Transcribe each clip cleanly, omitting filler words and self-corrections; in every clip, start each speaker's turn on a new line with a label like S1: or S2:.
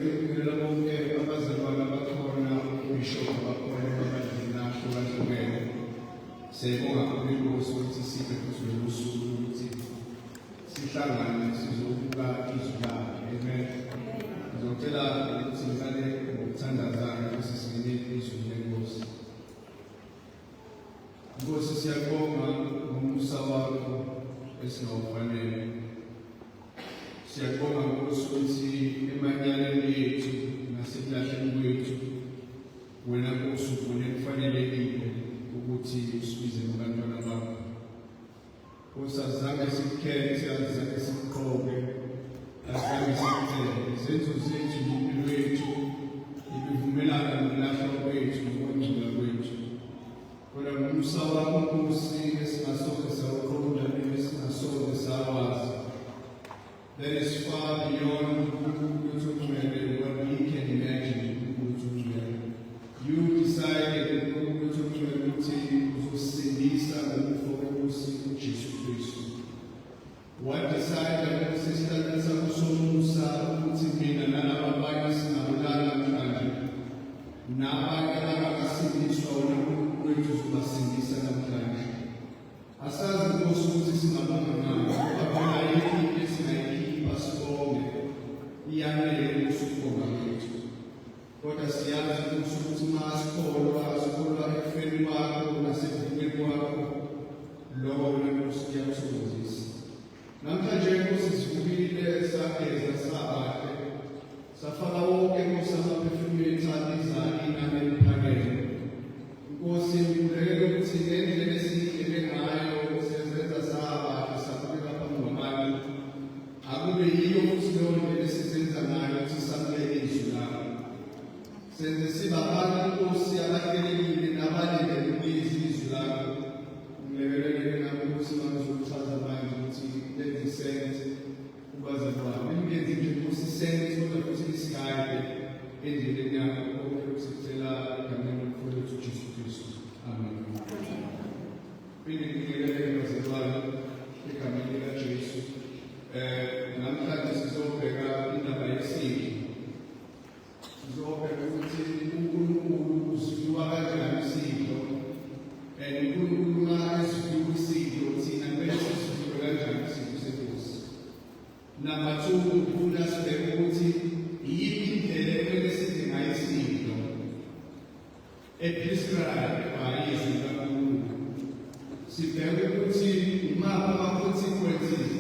S1: Ngibingelela bonke abazalwane abakhona, uBishop bakhona babadinasho bahlukene. Siyabonga kakhulu Nkosi ukuthi siphe futhi lolu suku ukuthi sihlangane sizobuka izwi lakhe. Amen. Ngizocela ukuthi ngicale ngokuthandazana ukuthi singene izwi leNkosi. Nkosi, siyabonga ngomusa wakho esingawufanele. Siyabonga Nkosi ukuthi emanyaleni yethu nasekulahleni kwethu wena Nkosi ubone kufanelekile ukuthi usibize abantwana bakho. Nkosi, azange sikukhethe, azange sikuqoke, azange sikuthele. Izenzo zethu nempilo yethu ibivumelana nokulahlwa kwethu nokungcola kwethu. Kodwa ngomusa wakho Nkosi esingasoze sawuqonda esingasoze sawazi. That is far beyond what we can imagine. You decided ukuthi uzosindisa ngokufokisa uJesu Kristu. Wadecided ukuthi isihlalo sakho somusa ukuthi mina nalaba abanye singabulala namhlanje. Nabanye abakasindiswa wena uNkulunkulu wethu uzobasindisa namhlanje. Asazi Nkosi ukuthi singabonga ngani, ngoba phela yikho into esingayikhipha sibonge, iyanele ukubonga kwethu. Kodwa siyazi ukuthi uma sikholwa ekufeni kwakho nasekuvukeni kwakho, lokho wena Nkosi kuyakuthokozisa. Namhlanje Nkosi sivukile, sageza, sabahle, safaka wonke Nkosi amaphefumulo ethu alizayo inani eliphakeme. Nkosi, ngilulekela ukuthi ngendlela esiyindlele ngayo siyenza sabahle, sabukeka phambi kwabantu, akube yiyo futhi leyo ndlela esizenza ngayo ukuthi samukele izwi lakho. Senze sibe abantu Nkosi abahlelekile nabalindele ukuyizwa izwi lakho. Ngilekelele nami Nkosi mangizokuchaza manje ukuthi lenze isenze kubazalwane. Lingenzi nje Nkosi isenze kodwa futhi lisigayele endleleni yakho konke ukusicela egameni lomfowethu uJesu Kristu. Amen. Phinde ngibingelele bazalwane egameni likaJesu. Namhlanje sizobheka indaba yesidlo. Sizobheka ukuthi uNkulunkulu usifiwa kanjani isidlo, uNkulunkulu uma esifiwa isidlo thina kumele sisifiwe kanjani isidlo seNkosi. Number 2, ufuna sibheke ukuthi iyiphi indlela ekumele sidle ngayo isidlo eprescribed by izwi likaNkulunkulu. Sibheke ukuthi imaphi ama-consequences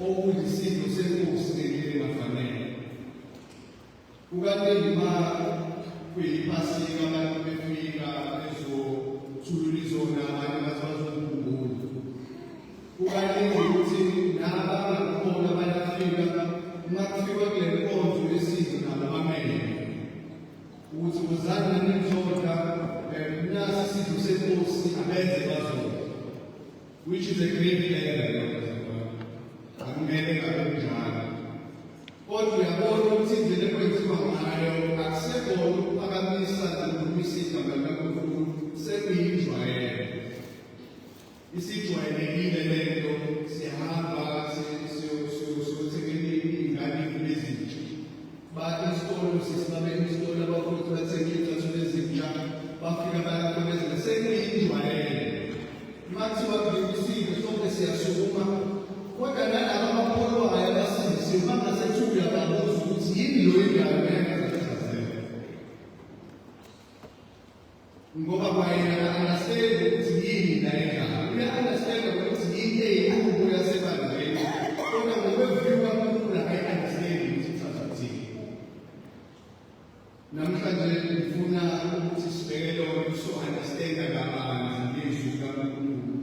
S1: okuyisidlo seNkosi ngendlela engafanele. Kukanti uma kuyiphasika abantu befika bezothulula izona abanye bazokhumbula. Kukanti ukuthi nabangakhona bayafika uma kufika kule nkonzo yesidlo nabo bamele ukuthi kuzange nithola nasi isidlo seNkosi abenze bazodwa, which is a great error. Akumele ngabe njalo. Kodwa uyabona ukuthi indlela ekwenziwa ngayo akusekona ukuphakamisa nokukhulumisa igama likaNkulunkulu, sekuyinjwayelo. Isijwayelekile lento, siyahamba siyothengela iy'ngane ezintsha. Baya esikolo sesibabeka isikolo abafundi bathenga iy'cathulo ezintsha, bafika bayakhonezela, sekuyinjwayelo. Uma kuthiwa kudliwa isidlo sonke siyasukuma, kodwa nalaba abakholwayo abasindisiwe bangasethuki uyababuza ukuthi yini lo indaba engazazazela. Ngoba kwayena understand ukuthi yini la indaba. Uya-understand ukuthi yini eyinqubo yasebandleni. Kodwa ngokweviwa kaNkulunkulu ayi-understand ukuthi ithatha kuthini. Namhlanje ngifuna ukuthi sibheke lokho so-understanda kabanzi ngezwi likaNkulunkulu.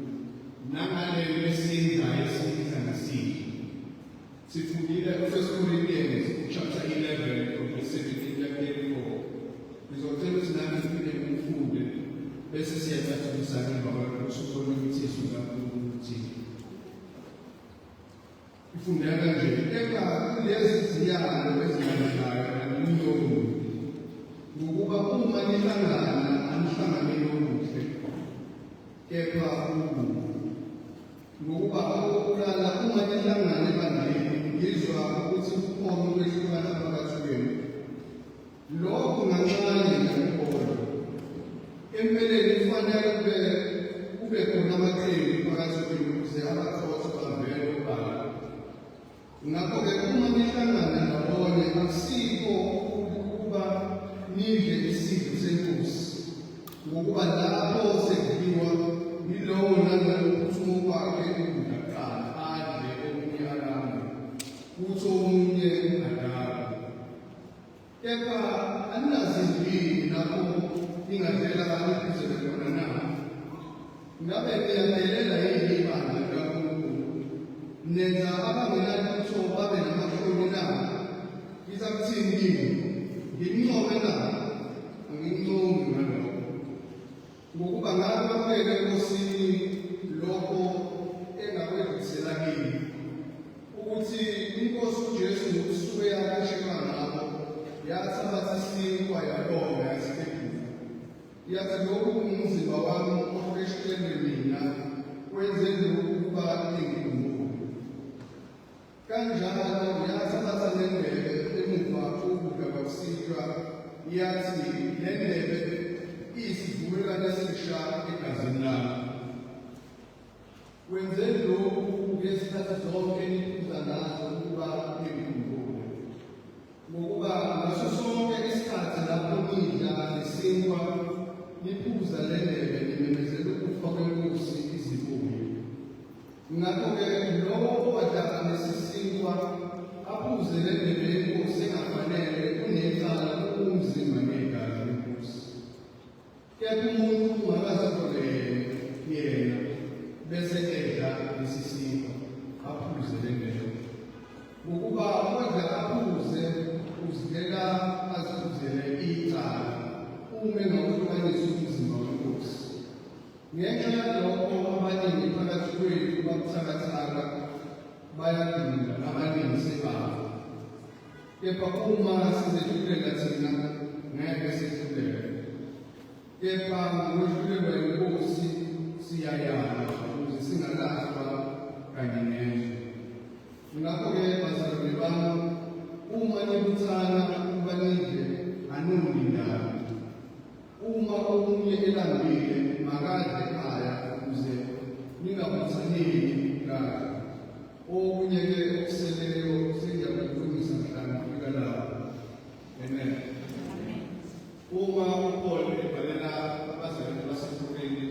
S1: Nangalento esiyenzayo esibiza ngesidlo. Sifundile ku-1 Corinthians chapter 11 from verse 17 to 34. Ngizocela ukuthi nami ngifike ngifunde bese siyacathulisana ngoba usubona ukuthi izwi Ngakho-ke uma nihlangana ndawonye asikho ukuba nidle isidlo senkosi, ngokuba lapho sekudliwa yilowo nalowo uphuthumo kwakhe ukudla kuqala adle omunye alambe, kuthi omunye adakwe. Kepha aninazindlini lapho ingadlela niphuzelwe khona na? Ngabe niyadelela yini ibandla likaNkulunkulu? Nenza abangenalutho babe namahloni na? Ngizakuthini kimi? Ngimncome na? Angincomi ngalokho. Ngokuba ngabe babeke enkosini lokho engakwedlulisela kimi, ukuthi inkosi uJesu ngokusuke yakashelwa ngabo yathabatha isinkwa yabonga yasiphendula, yathi lokhu kungumzimba wami oqeshelwe mina, kwenzeni ukuba lingikhumule. Kanjalo yathatha nendebe emuva kokudla kwakusihlwa, yathi le ndebe iyisivumelwano esisha egazini lami. Wenzeni lokhu ngezikhathi zonke eniphuza ngazo ukuba lingikhumule. Ngokuba ngaso sonke isikhathi lapho nidla lesinkwa niphuza le ndebe nimemezela ukufa kwenkosi izibuye. Ngakho-ke lowo owadlala lesi sinkwa aphuze le ndebe yenkosi engafanele kunecala umzimba negazi lenkosi. Kepha umuntu ungakazitole yena bese edla lesi sinkwa aphuze le ndebe, ngokuba kodwa aphuze uzibeka aziphuzele icala uma engawuhlukanisi umzimba wenkosi. Ngenxa yalokho abaningi phakathi kwethu babuthakathaka bayadlula, abaningi sebafa. Kepha uma sizehlulela thina ngeke sedlulele. Kepha ngokwehlulelwa yinkosi siyayala ukuze singalahlwa kanye nezwe. Ngakho-ke bazalwane bami, uma nibuthana ukuba nidle anonindaba. Uma omunye elambile makadle ekhaya ukuze ningabuthaneli kahle. Okunye-ke okuseleyo sengiyakulungisa mhlawumbe kufika lapho. Amen. Uma uPaul ebhalela abazalwane baseKorinte,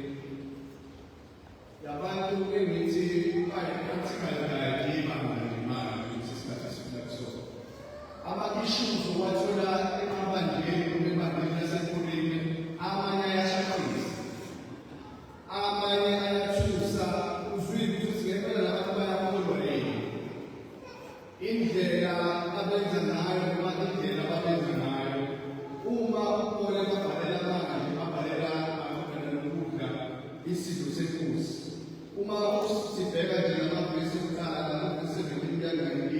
S1: yabantu engithi practical guide ibanga lemali kusesikhathi sokuso. Ama-issues owathola emabandleni noma ebandleni laseKorinte, amanye ayashaqisa, amanye ayathusa, uzwile ukuthi ngempela labantu bayakholwa yini. Indlela abenza ngayo noma indlela ababenza ngayo. Uma uPaul ebhalela abangani babhalela abafana nokudla isidlo senkosi. Uma sibheka nje namavesi okuqala namavesi 17-19,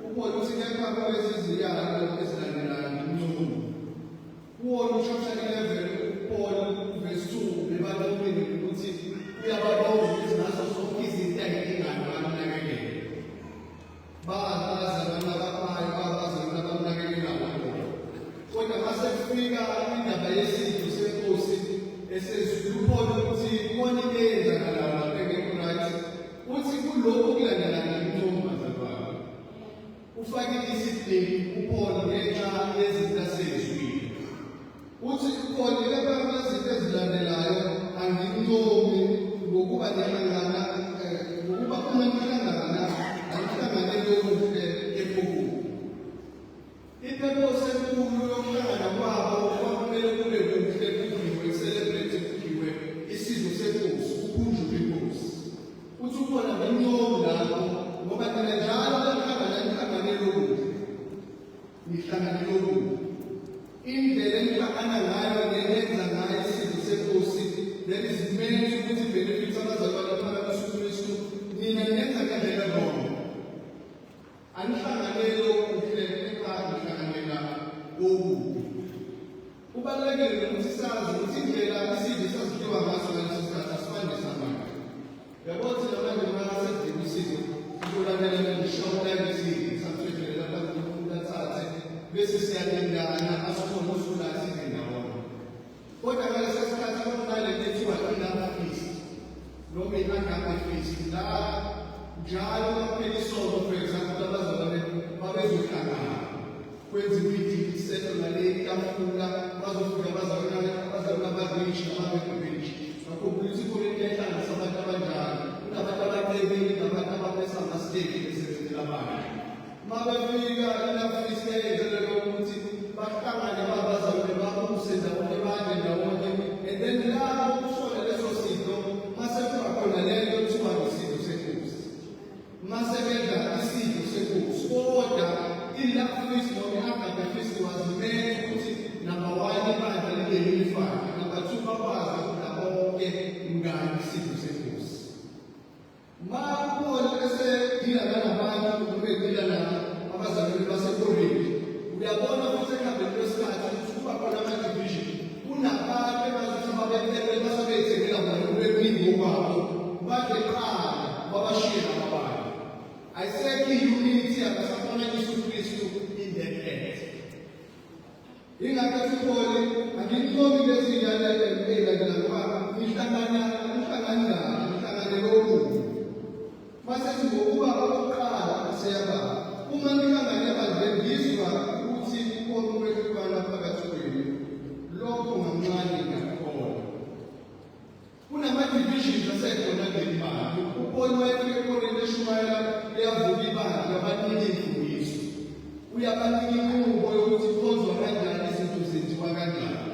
S1: uPaul uthi kepha kweziziyalo ezilandelayo ngimncome. Kuwona uChapter 11 uPaul verse 2 ebalulekile ukuthi uyababonga ukuthi nazo zonke izinto ayidingayo banakekele. Bazalwana ababayo bazalwana abanakekela bona. Kodwa mase kufika indaba yesidlo senkosi esezwile uPaul ukuthi kukhona into eyenzakalayo lapha eKorinte, uthi kulokhu okulandelayo ngimncome bazalwane. Ufake isipili uPaul ngenxa yezinto asezwile. Uthi uPaul kepha kwezinto ezilandelayo angimncomi ngokuba nihlangana ngokuba uma nihlangana anihlanganele okuhle ephukule. Iphephose enkulu yokuhlangana kwabo kwakumele kube kuhle kudliwe, celebrate kudliwe isidlo senkosi, kukhunjulwe inkosi. Uthi ukhona ngimncomi lapho ngoba nina njalo nihlanganele okuhle. Nihlanganele okuhle. Indlela enihlangana ngayo nenza ngayo isidlo senkosi, that is meant ukuthi benefits abazalwane phakathi kuKristu, nina nenza ngendlela noma. Anihlanganele okuhle kepha nihlanganela okubi. Kubalulekile ukuthi sazi ukuthi indlela isidlo sazidliwa ngaso ngaleso sikhathi asifani nesamanje. Yabona ukuthi namanje masedinga isidlo kulanela ngishola isidlo samthethela lapho umuntu athathe bese siyalingana asikhona usula sidle ndawonye. Kodwa ngaleso sikhathi kunale lethiwa ilapha feast noma i-agape feast la njalo kuphela isonto for example ukuthi abazalwane babezohlangana kwenza i-meeting isetho ngale ikamfula bazofika abazalwane abazishi ababekubishi ngakho ukuthi ikhona into ehlanganisa abantu abanjalo kunabantu abaqebile nabantu abapesa amasiteki besebenzela abantu uma befika inafisa eyenzelelwa ukuthi bahlangane abazalwane babuse ndawonye bande ndawonye and then lapho kusona leso sitho mase kuba khona lento kuthiwa isitho senkosi mase benza isitho senkosi kodwa ilafisi noma i-agabefisi wazimele ukuthi number 1 ibandla libe unified, number 2 bakwazi ukuthi bonke ngani isitho senkosi. Ma kubona bese dila nabantu kube dila na abazalwane baseKorinthi uyabona ukuthi ekuhambeni kwesikhathi ukuthi kuba khona ama-division kunabantu abazithi babethele basebethekela bona kubeningi ngokwabo badeqala babashiya abanye ayisekho i-unity abasafana Kristu in the end. Ingakho sikhole angikhomi lezindlela ezilala ngoba ngihlangane lomuntu mase singokuba oqala aseyaba uma ngihlangane abantu ngizwa ukuthi kukhona ukwehlukana phakathi kwenu lokho ngamncane ngakhona kunama-divisions asekhona ngemali ubona ekhoneni eshumayela eyavuka ibandla abaningi imfundiso uyabanika inqubo yokuthi kukhonzwa kanjani izinto zenziwa kanjani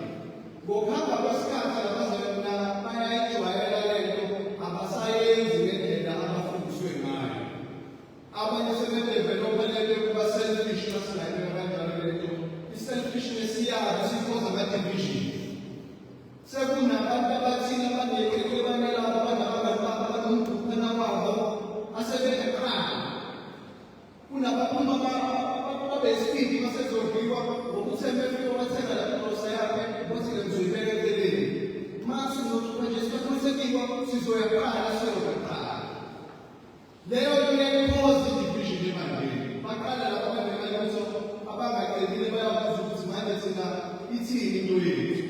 S1: ngokuhamba kwesikhathi abazalwana bayayijwayela lento abasayenzi ngendlela abafundiswe ngayo abanye sebedevelopha lento yokuba selfish basinayela kanjalo lento i-selfishness yabo sikhoza ama-division sekunabantu abathile abanekekebanela abanomdukana wabo asebeneqala kunabaphuma abesipidi basezodliwa ngokuthi emefika bathenga laphosa yakhe bothi-ke ngizoyibekekeleni mase nokuba nje siqinisekiswa sizoyaqala siyokuqala leyo iyayikhoza i-division ebandleni baqala lapho abanemaliso abangaqedile bayabuza ukuthi manje thina ithini into yethu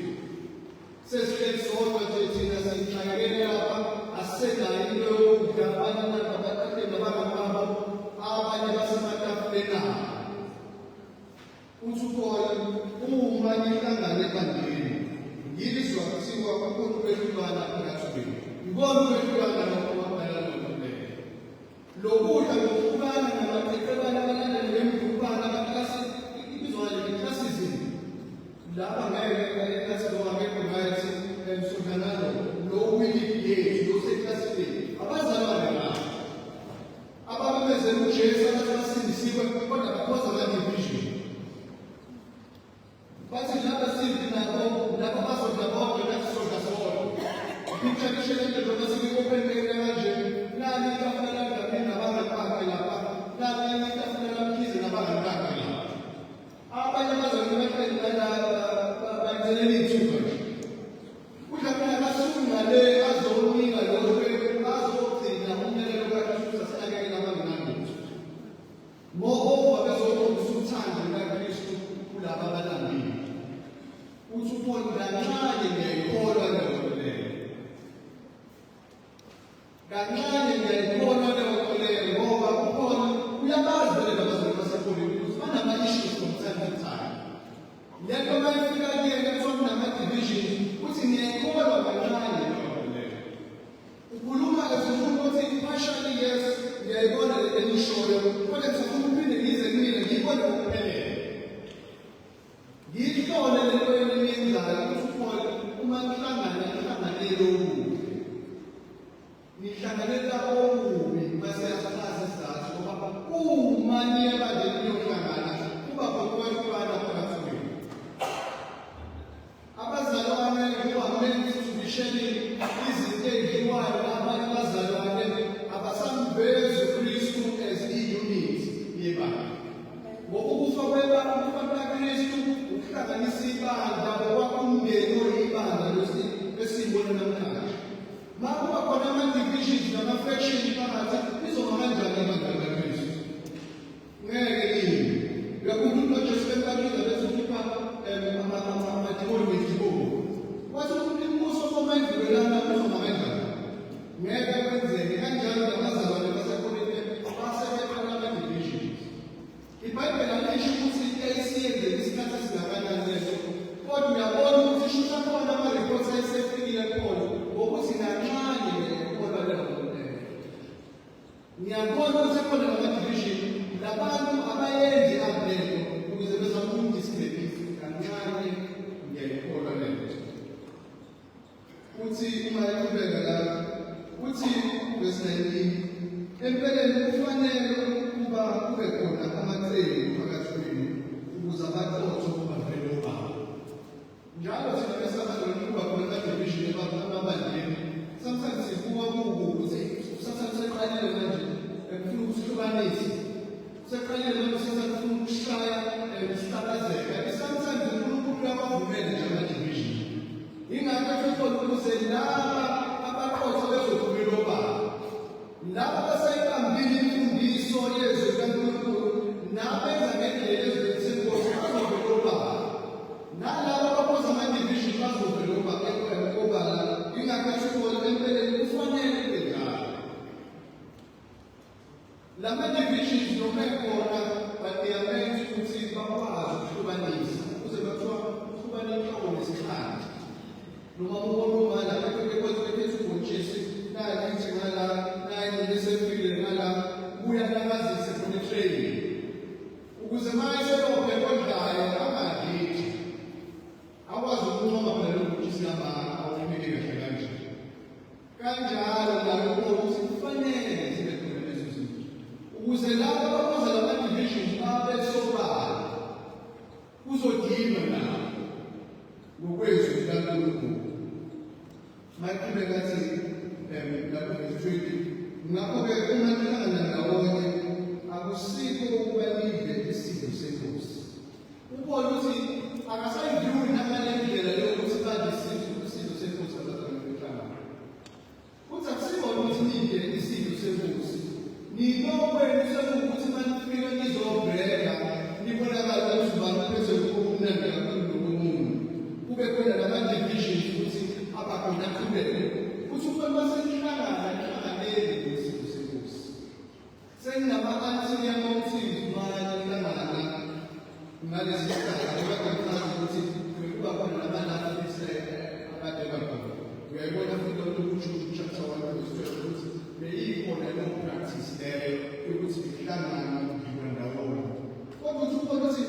S1: sesihleli sodwa nje thina siyinakekele lapha asisenayo into yokudla abanye nababathatheli nabangababo abanye basematafuleni abo uthi ukhona uma nihlangane ebandleni ngilizwa kuthiwa kukhona ukwehlukana phakathi kwenu ngibona ukwehlukana nokuwabhala lokubeka lokudla ngokuhlukana namaqeqebana abalandeli bemvumbana abaklasi ibizwa nge-classism laba ngeke eklasi lo angekho ngathi emsondanalo lo wili-gate lo seklasini abazalwane labo ababebezela ujesu abasindisiwe kodwa bakhoza ama-division bathi laba sindi nabo laba bazodla bonke nathi sodla sodwa ipicture lento basikophelele kanje nani itafula lami nabangaphi lapha nani itafula lamkhize nabangaphi lapha abanye abazalwane baqedela bayenzelela ithuba nje kudlala akasungula le azonika lokho azogcina umyalelo kaKristu asinakekela abangenamtho moreover bezokhombisa uthando lukaKristu kulaba abalandeli uthi ubone kancane ngiyayikholwa leyo leyo kancane ngiyayikholwa leyo ngoba ukhona uyabazi vele labazalwane baseKorinthi ukuthi banama-issues from time to time lento mayifika kuyena kuthiwa kunama-division uthi ngiyayikholwa kancane leyo ukhuluma ezomuntu ukuthi partially yes ngiyayibona lento engishoyo kodwa ngizofuna uphinde ngize kumina ngiyibone ngokuphelele ngiyihlole lento eniyenzayo ukuthi ukhona uma nihlanganele okubi nihlanganela okubi maseyasazi isizathu ngoba uma niye bandleni niyohlangana kuba khona phakathi kwenu abazalwane kuhameni sibisheni izinto ey'dliwayo abanye abazalwane abasambezi uKristu as i-unit yebandla ngokufa kaKristu ukuhlanganisa ibandla ngokwakho umndeni oyibandla lesiyibona namhlanje ma kuba khona ama-divisions nama-faction phakathi izoba kanjani ibandla likaKristu ngeke yini uyakhumbula uJesu bemkakhiza bethi ukhipha amadimoni ngezibovu wathi ukuthi umbuso omayidlulelana uzoma kanjani ngeke kwenzeke kanjalo nabazalwane baseKorinthi basebeqala ama-divisions ngokwezwi likaNkulunkulu. Maqhubeka athi lapho ngesithweni, ngakho-ke uma nihlangana ndawonye akusikho ukuba nidle isidlo senkosi. Ubona ukuthi akasayidluli namanye indlela yokuthi badle isidlo senkosi abazalwane benhlangano. Uthi akusikona ukuthi nidle isidlo senkosi. Ninokwenu sekuwukuthi uma nifika nizobheka nibonakala ukuthi baphethe okumnandi kakhulu nokomunye. Kube khona nama-divisions ukuthi abakhona aqhubeke. Futhi uma basenihlangana isidlo senkosi. Senginama-anti mountains mahlangana ngalesi sikhathi abakwazi ukuthi kuba khona nabanafisa akade bakhona. Uyayibona futhi lokho kuJude chapter 1 verse 12 ukuthi beyikhona leyo practice leyo yokuthi ihlangana ngiba ndawonye. Kodwa uthi ubona ukuthi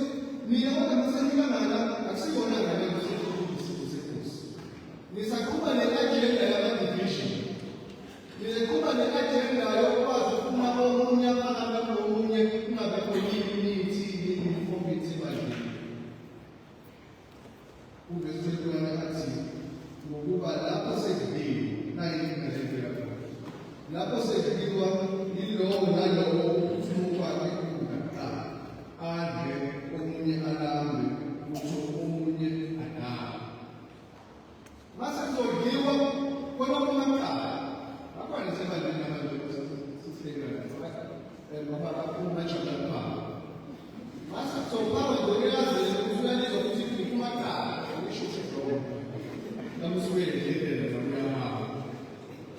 S1: mina kodwa masenihlangana akusiyona ngale isidlo senkosi. Nisaqhuba ne-agenda yama-division. Nisaqhuba ne-agenda yokwazi ukufuna omunye aphakame nomunye kungabekho unity uniformity ebandleni. Uvesi 21 athi ngokuba lapho sekudliwe nayinkinga khona. Lapho sekudliwa yilowo nalowo uthuma kwakhe kuqala. Adle omunye alambe utho omunye adala. Mase kuzodliwa khona kumaqala. Akwani sebandleni abantu sisihlekana. Ngoba kakhulu chapter 1. Mase kuzobhawa ngokuyazela ukuthi ukuthi kumaqala ukusho lokho. Namusubele ngendlela nomnyama.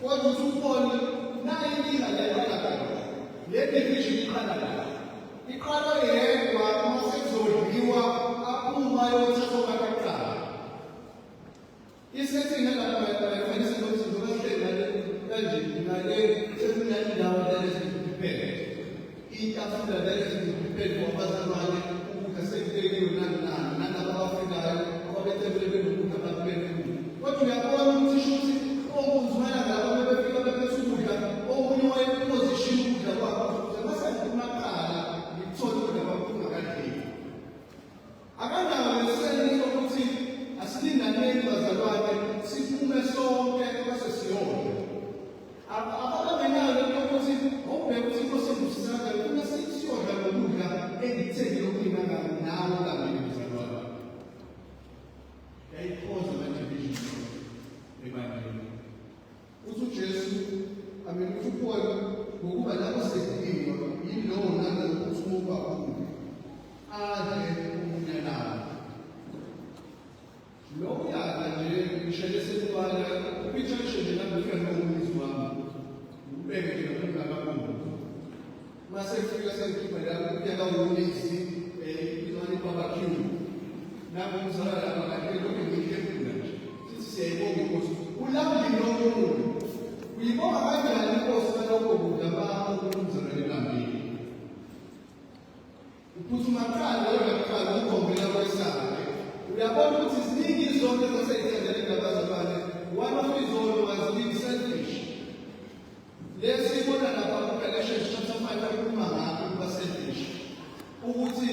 S1: Kodwa usubone nayo inkinga leyo lapha. Le division iqala la. Iqala yedwa mase kuzodliwa aphuma yothatha kakuqala. Isetting lapha kufanele ukuthi ngokuhlelana kanje ngale sekunendawo leziphelele. Itafula leziphelele kwabazalwane ukudla sekubekiwe nalabo abafikayo ababethebele ukudla baphele. Kodwa uyabona ukuthi shuthi okuzwana labo bebefika bephethe ukudla omunye wayeposition ukudla kwakhe masenkumaqala ngithola ukudla kwaphuma kanjani. Akanawo lesenzo ukuthi asilinganeni bazalwane siphume sonke base siyonke. Ababenalo ukuthi ubheke ukuthi kosembusisana kuna siyodla ngokudla engithengile ukuyina nawo kanye bazalwane. Yayiphoza ama-division ebandleni. Uthi uJesu uthi uPaul ngokuba lapho sekudliwa yilowo nalowo uthuma kakhulu. Adle omunye nawo. Lokhu yadla nje ngishele sekubala upicture nje nabufika nomuzi wami. Ubeke nje ngaphambi kwamakhulu. Mase kufika sengikhipha la kuya kawunisi izona barbecue. Nabo umzala lapha kade lokho ngikhepha nje. Sithi siyayibonga inkosi. Ulambi nomuntu. Uyibonga kanjani inkosi kalokho kudla bakho umzala lelambile. Uphuthuma qala lokuqala ukhombela kwesakhe. Uyabona ukuthi ziningi izonke zaseyithandela ngabazalwane. One of izolo was being selfish. Lesi ibona lapha kuGalatians chapter 5 akhuluma ngakho ukuba selfish. Ukuthi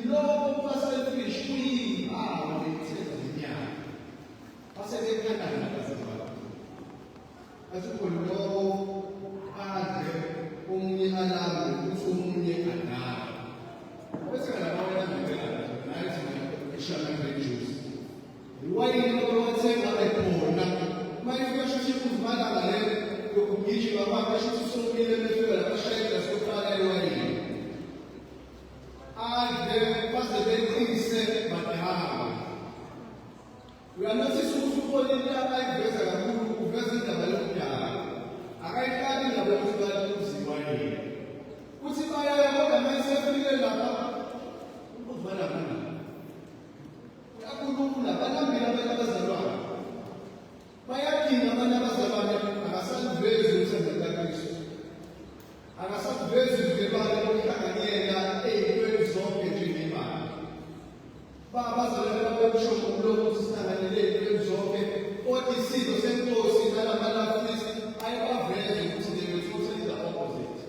S1: lokho kuba selfish kuyimpawu letheza lenyama. Basebekhala ngabazalwane. Asikho lokho adle omunye alambe ukuthi omunye adala. Bese ngalabawe ngempela nathi ngishana ngejuice. Wayini lokuthenga ekhona. Mayifika shithi kuzimala ngale yokugijima kwakhe shithi somile befika lapha shayela sokuqala ewayini. Adle baze beqinise badala. Uyanothisa ukuthi uPaul ayiveza kakhulu uveza indaba yokudala. Akayiqali indaba yokuthi bathi uziwayini. Uthi bayaya kodwa mase efike lapha uzibala kana. Uyakhuluma balambile abantu abazalwane. Bayadinga abantu abazalwane akasavezi umsebenzi kaKristu. Akasavezi ngebala lokuhlanganyela ey'ntweni zonke njengemali. Abazalwane babesho ngomlomo ukuthi sihlanganyele ey'ntweni zonke. Kodwa isizwe senkosi nalamalafisi ayibaveze ukuthi they were totally the opposite.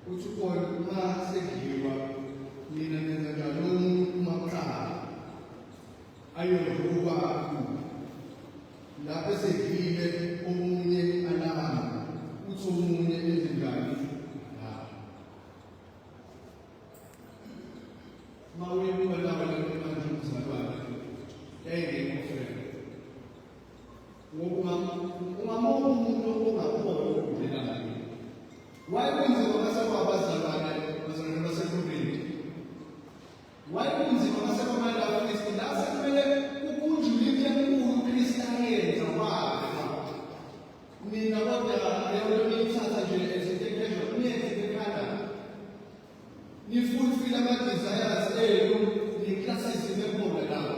S1: Uthi uPaul uma sekudliwa mina nenza njalo umaqala mawuyebuka laba manje umzalwane yayingekho ngoba umuntu ongakhoyo ukudlelana wayekunzima ngasekwabazalwane bazalwane basekhulwini wayekunzima ngasekwamalafisti la sekumele ukunjula into enkulu uKristu ayenza wabe mina kodwa leyo ngiyithatha nje ezintekesho niyenze ekhanda nifulfill ama-desires enu ni-classism ebona lapho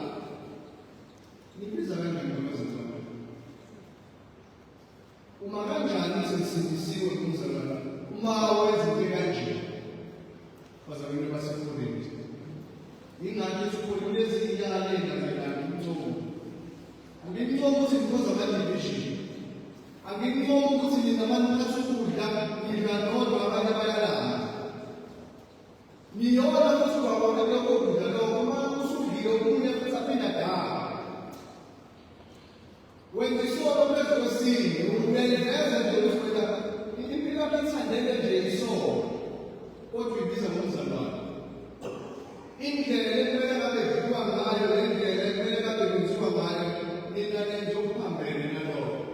S1: nibiza kanjani abazalwane uma kanjani sesindisiwe umzalwane uma wenza into kanje bazalwane basekhulwini ingani isikhulu lezi iyala engazelani umthomo angikuthola ukuthi because ama-division angikuthola ukuthi ninabantu basukudla ngingakodwa abanye bayalama ngiyona futhi kwabona lokho kudla lokho uma usudlile okunye futhi aphinda dala wenza isolo phezu kwesine uyayiveza nje ukuthi wena impilo ayithandele nje isolo kodwa uyibiza ngomzalwane indlela ekumele ngabe kudliwa ngayo nendlela ekumele ngabe kwenziwa ngayo nina nenze okuphambene nalokho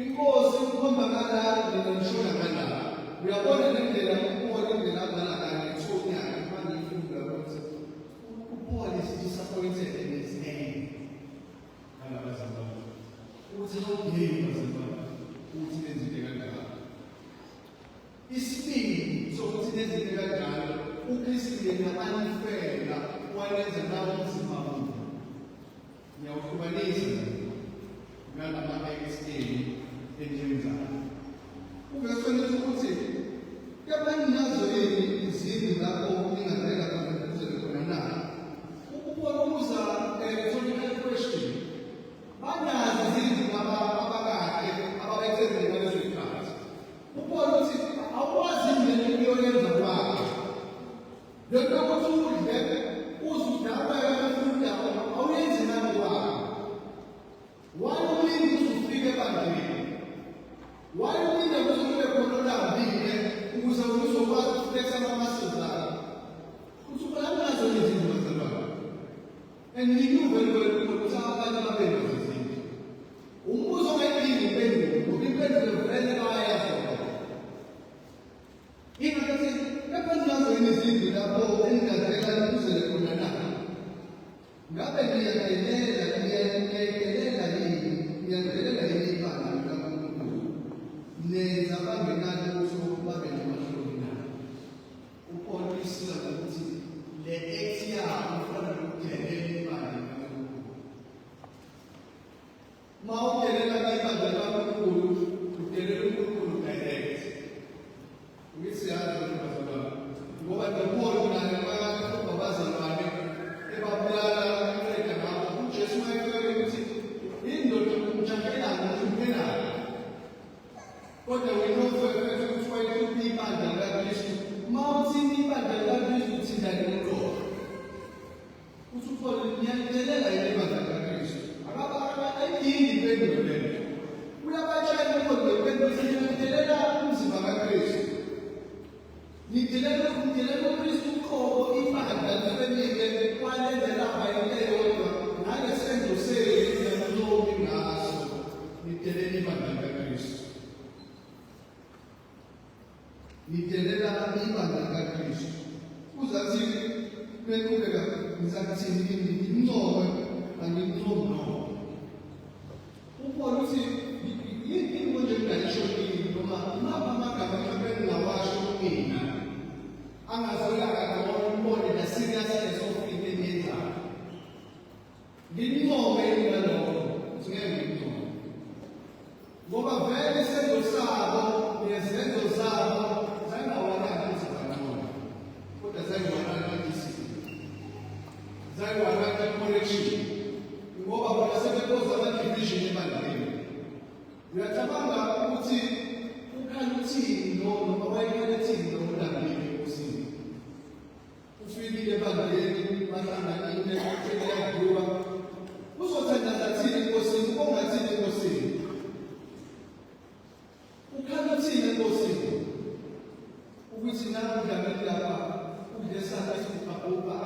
S1: inkosi ukuhamba kanjalo nina nishona kanjalo uyabona nendlela uPaul indlela abhala ngayo nethoni yakhe manje ifunda ukuthi uPaul is disappointed in his name alabazalwane ukuthi awugcini bazalwane ukuthi nenzile kanjalo isibindi sokuthi nenzile kanjalo uKristu yena alifela walenza nawo umzimba wakhe ngiyawuhlukanisa nalama-exteni enjenzayo ungafanele ukuthi yabaninazo yini izindlu lapho ningavela khona na ukubona ubuza rhetorical question banazo izindlu abakade ababethezele ngalezo zikhathi ubona ukuthi awukwazi nje ukuyoyenza kwakhe lokho ukuthi udle uzudaba yamafunda awuyenzi nami kwakhe wayulinda uzufike ebandleni wayulinda ukuthi ube khona olambile ukuze uzokwazi ukuflexa ama-muscles akho ukuthi ubanazo izinto bazalwane and ngiyuve ukuthi abantu babenza izinto umbuzo ongayidingi impendulo ngoba impendulo vele bayayazi ingakathi ebanazo yini izindlu lapho engingazela kuzele khona na ngabe ngiyadelela yini ibanga likaNkulunkulu nenza bangenani ukuthi babe namahloni na uPaul isila ukuthi le act yabo ifana nokudelela ibanga likaNkulunkulu ma udelela ibanga likaNkulunkulu udelela uNkulunkulu direct ukuthi yazi bazalwane ngoba noPaul naye bayakhoba bazalwane ebabulala eqeda ngabo uJesu wayefike ukuthi indoda umjahela ngokuphela kodwa wena ufeke ukuthi wayekhupha ibandla likaKristu mawuthi ibandla likaKristu uthinta nemqondo uthi uPaul ngiyadelela ibandla likaKristu ayidingi impendulo leyo uyabatshela ukuthi impendulo siyadelela umzimba kaKristu ngidelela uKristu uqobo ibandla lifanele kwalendlela bayile yodwa nalesenzo senu nalobi ngaso nidelela ibandla likaKristu nidelela ibandla likaKristu uzathi beqhubeka ngizakuthini ngimncome angimncome uPaul uthi yini konje ngayisho yini noma ngapha amagama mhlawumbe ngawasho mina angazolaka ngabona umbone la serious esofike enyenzayo ngimncome ngalokho ngeke ngimncome ngoba vele isenzo sabo nezenzo zabo zangawalanga ukuthi bangcono kodwa zangawalanga discipline zangawalanga correction ngoba bona sebekoza ama-division ebandleni uyacabanga ukuthi ukhanya uthini noma wayekhala uthini noma ulambile enkosini ufikile ebandleni bahlanganile kuyadliwa uzothandaza thini enkosini ongathini enkosini ukhanya uthini enkosini ukuthi nawe udlameli lapha udle esakho esibhabhubha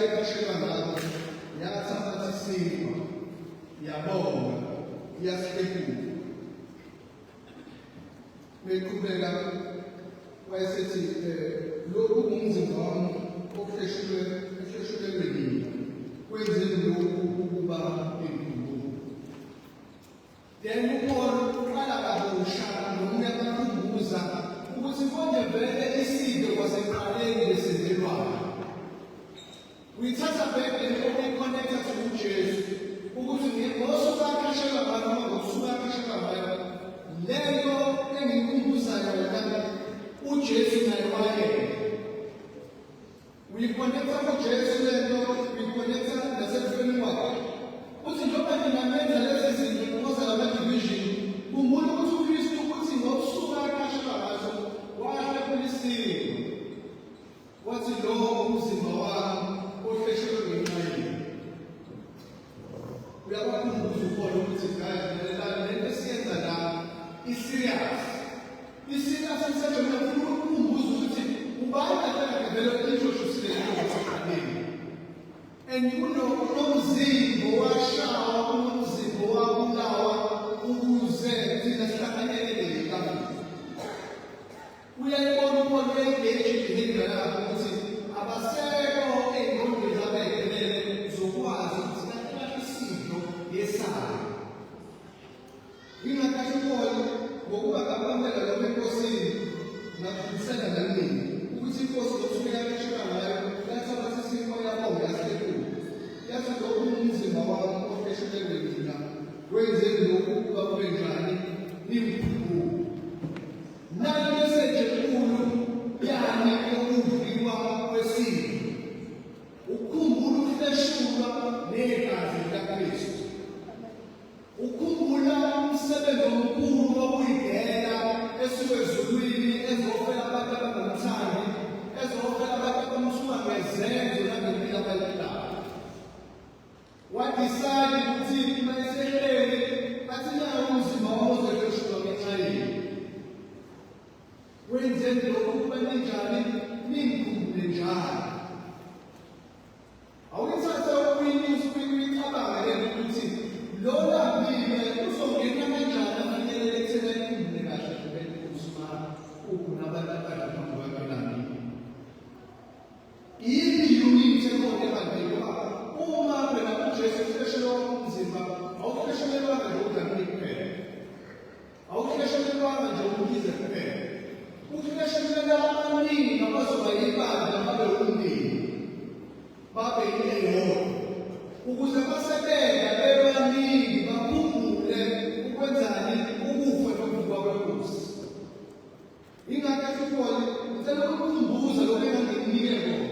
S1: eyakashelwa ngabo yathatha isinkwa yabonga yasihlekula. Beqhubeka wayesethi lokhu umzimba wami ohleshulelwe yini, kwenzeni lokhu ukuba inkumbulo. Then uPaul uqala kabusha noma uyakukhumbuza ukuthi konke vele isiko kwasekuqaleni lesenzelwayo. Uyithatha back and uyi-connecta to uJesu ukuthi ngosuku akashelwa ngayo noma ngosuku akashelwa ngayo, lento engiyikhumbuzayo yona uJesu naye wayena. Uyi-connecta kuJesu lento, uyi-connecta nasekufeni kwakhe. Uthi njengoba nginamenza lezi zinto ngokuza lama-division, khumbula ukuthi uKristu ukuthi ngosuku akashelwa ngazo wahlekula isiko. Wathi lo umzimba wami ohleshelwe ngenxa yenu. Uyabakhumbuza uPaul ukuthi lento esiyenza la i-serious. I-serious isenzelwe ukukhumbuza ukuthi ubani kahle vele introduce lento ngaseqaleni. And kunomzimba washawa, kunomzimba wabulawa ukuze thina sihlanganyele lekambiso. Uyayibona uPaul engage behavior yakho ukuthi abasekho engqondweni zabey'phelele zokwazi ukuthi kahle isiko yesayo. Ingakhathi uPaul ngokuba ngabambela lokho enkosini ngakudlulisela namini ukuthi inkosi ngosuku yakashelwa ngayo yathatha isinkwa yabonga yasihlekula. Yathi lokhu umzimba wami ohleshulelwe yina, wenzeni lokhu ukuba kube njani nimkhumbulo. Nali message enkulu yani ukudliwa kwesiko. Ukhumbula ukuhleshulwa negazi likaKristu. Ukhumbula umsebenzi omkhulu wokuyidela esuke ezulwini ezofela abantu abangamthandi, ezofela abantu abamsuka ngezenzo nangempilo abayiphilayo. Wadecide ukuthi uma esehleli athi nawo umzimba wami ozohleshulwa ngenxa yenu. Wenzeni lokhu ukuba ninjani ningikhumbule njalo. Awuyithatha uyicabanga yena ukuthi lo lambile uzongena kanjani afanele ekutheni ayikhumbule kahle vele kusuma nabantu abadlaphambi kwakhe lambile. Yini unique ekhona ebantwini bakho? Uma wena uJesu uhleshelwa umzimba, awuhleshelelwanga nje uDavide kuphela, awuhleshelelwanga nje uMkhize kuphela, uhleshelela abaningi abazoba yibandla babe umndeni, babe yinto ukuze basebenza bebaningi bakhumbule ukwenzani ukufa nokuvuka kwenkosi. Ingakho uPaul ucela ukukhumbuza lokho enganginike kona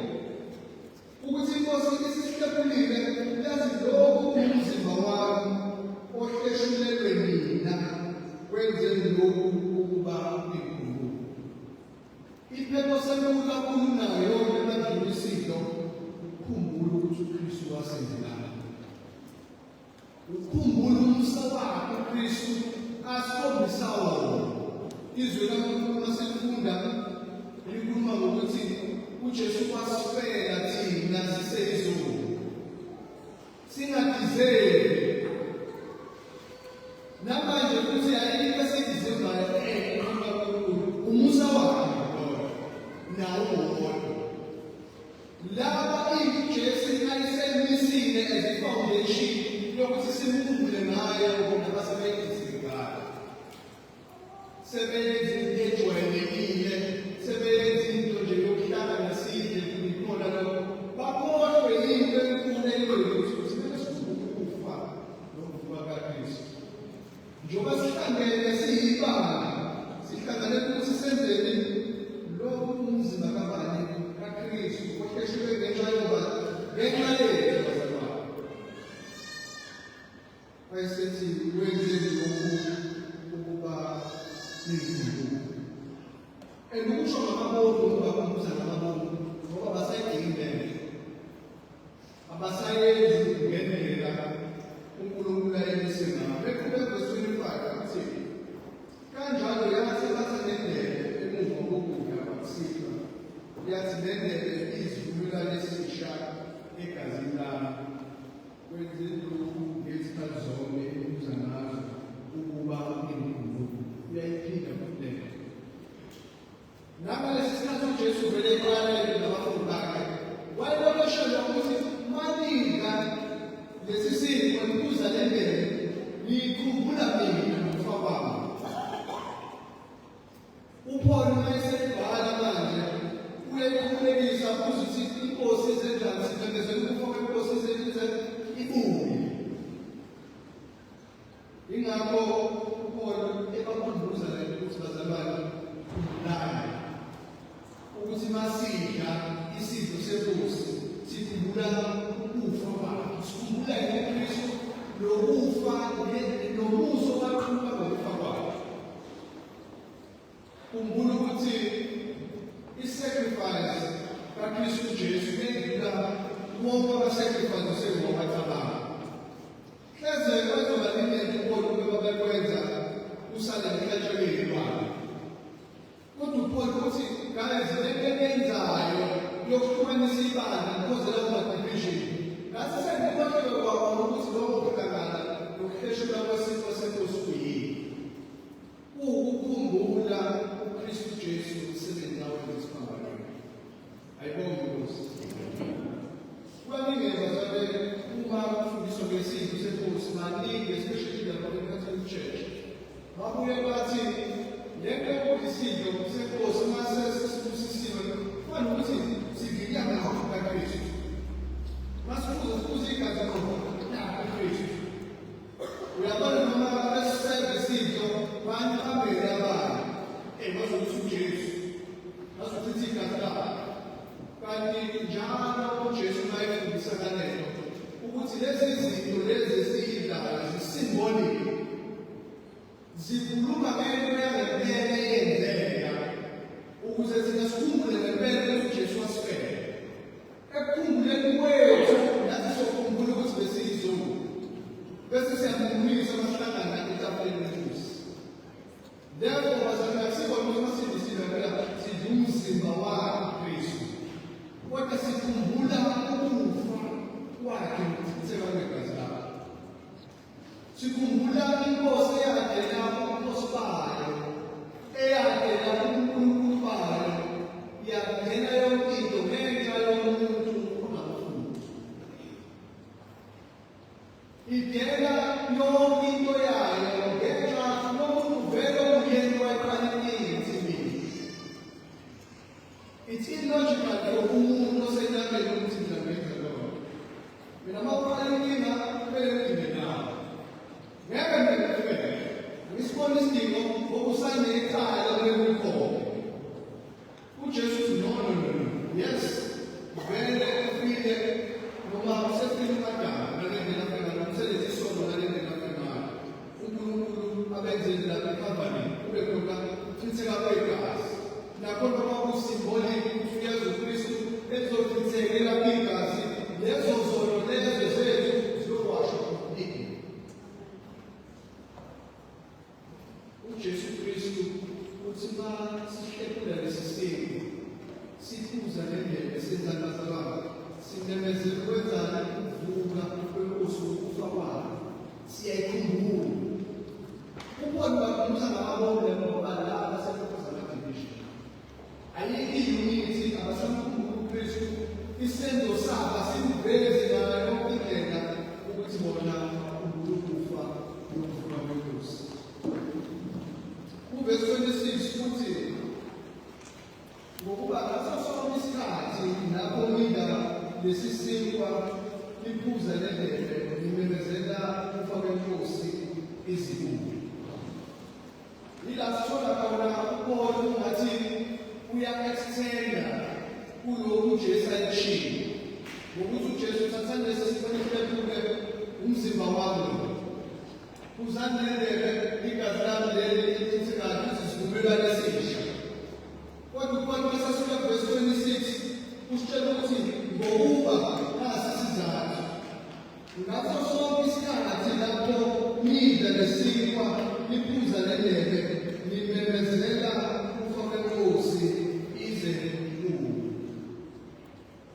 S1: ukuthi inkosi isihlephulile yazi lokhu umzimba wami ohleshulelwe mina, wenzeni lokhu ukuba ngikhumbule. Iphepho senkulu kakhulu nayo emadlula isilo ukukhumbula ukuthi uKristu wasenzelani. Ukukhumbula umsa wakhe uKristu asikhombisa wona. Izwi laNkulunkulu masilifunda likhuluma ngokuthi uJesu wasifela thina sisezulu. Singadizeli. Namanje futhi ayikho esidizelayo kaNkulunkulu. Umusa wakhe nawo wona. Laba iJesu ayisemisile as a foundation yokuthi simkhumbule ngayo ngoba sebeyizikayo. Sebenza into ejwayelekile, sebenza into nje yokuhlala ngeside kuyikhona lokho. Bakhohlwe into enkulu eyokuthi sikufa nokuvuka kaKristu. Njengoba sihlangene siyibanga, sihlangane ukuthi senzeni lokhu umzimba kabani kaKristu ohleshulwe ngenxa yobani, ngenxa yethu bazalwane. Wayesethi wenzeni lokhu ukuba ningikhumbule. Ukusho ngamabomu ungakhumbuza ngamabomu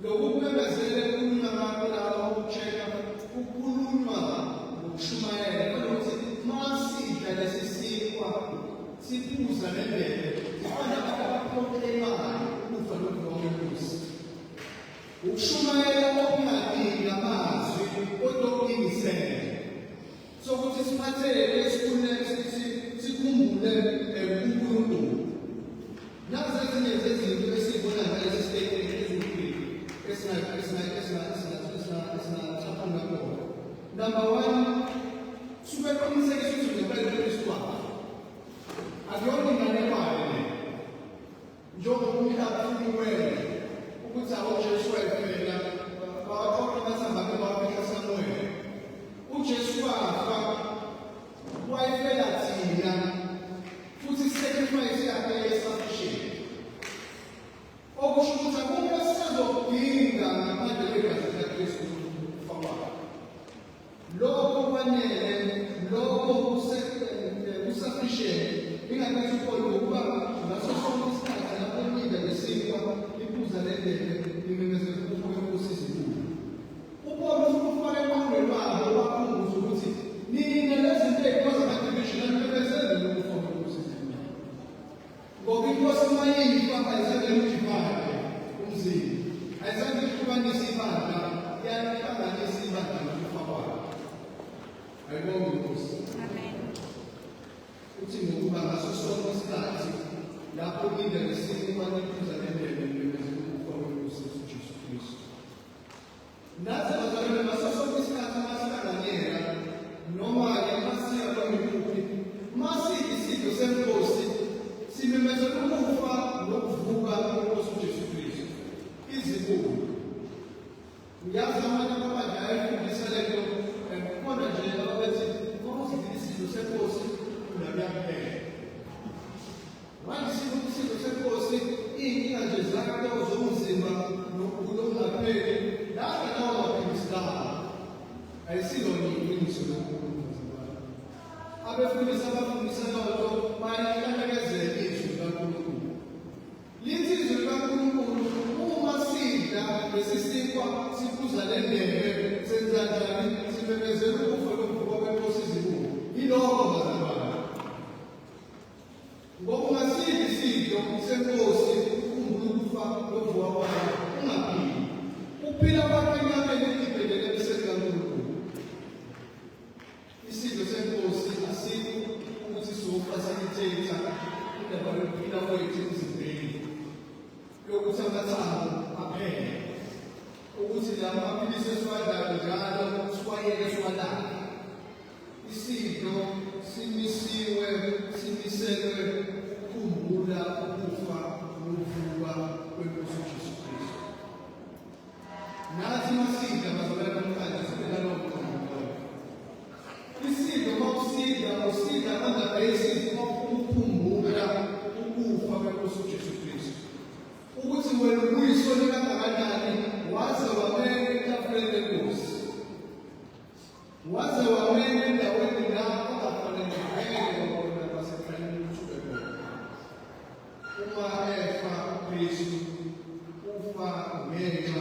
S2: Lo que me hace es una máquina, un checa, un
S1: Number one, suka qinisekisa ukuthi ngempela uKristu wakho. Akuyona ingane yakhe. Njengoba umhlaba ufunyiwe ukuthi awuJesu wayefela, bawaqoqa amasamba akhe bawafihla Samuel. uJesu wafa wayefela thina futhi sacrifice yakhe yesufficient. Okusho ukuthi akukho esizodinga ngaphandle kwegazi likaKristu ukufa kwakhe. Lokho kwanele, lokho kusufficient. Ingakwazi ukuba ngaso sonke isikhathi lapho ulinda ngesikwa iphuza lendlela imemezela ukufa kwenkosi izikhulu. UPaul ufuna eqondweni lwabo wakhumbuza ukuthi nina lezi zinto ey'kwazi ama-division nimemezele ukufa kwenkosi izikhulu. Ngoba inkosi mayifa ayizange imujivane umzimba, ayizange ihlukanise ibandla, yahlanganisa ibandla nokufa kwayo. Ayibonge inkosi. Uthi ngokuba ngaso sonke isikhathi lapho ulinda ngesikwa iphuza lendlela imemezela ukufa kwenkosi Jesu Kristu. Nathi bazalwane ngaso sonke isikhathi masihlanganyela noma-ke masiya kwamikuphi, masiyidla isidlo senkosi simemezela ukufa nokuvuka kwenkosi uJesu Kristu. Izibulo. Ngiyazi abantu abadala ifundisa lento, kukhona nje ababethi uma usidla isidlo senkosi unakuyaphela. Manje isidlo senkosi iy'nkinga nje zakho zomzimba nokugula okungapheli lapha nawo baphilisana. Ayisilona iqiniso lonkulunkulu. Abefundisi abafundisa lonto bayayihlangabezela izwi likaNkulunkulu. Lithi izwi likaNkulunkulu uma sidla lesi sinkwa siphuza le ndebe senza njani? Simemezela ukufa lokuvuka kwenkosi izikhulu. Yilokho bazalwane. Ngoba ungasidli isidlo senkosi ukhumbule ukufa lokuvuka kwayo ungaphili. Ukuphila kwakho enyakeni ukudibhekele emiseni kaNkulunkulu. Isidlo senkosi asikho ukuthi sofacilitator indaba yokuphila kwethu emzimbeni, yokuthi amathambo aphele, ukuthi la maphilisi esiwadlayo njalo siwayeke siwalaphe. Isidlo simisiwe, simiselwe ukukhumbula ukufa nokuvuka kwenkosi uJesu Kristu. Nathi masidla bazalwane namhlanje siphela lokho. Isidlo usidla on-the-basis of ukukhumbula ukufa kwenkosi uJesu Kristu. Ukuthi wena uyisole kangakanani waze wamela etafuleni lenkosi. Waze wamela endaweni lapho ongafanele khona basekhayeni uthube khona. Uma efa uKristu ufa ngenxa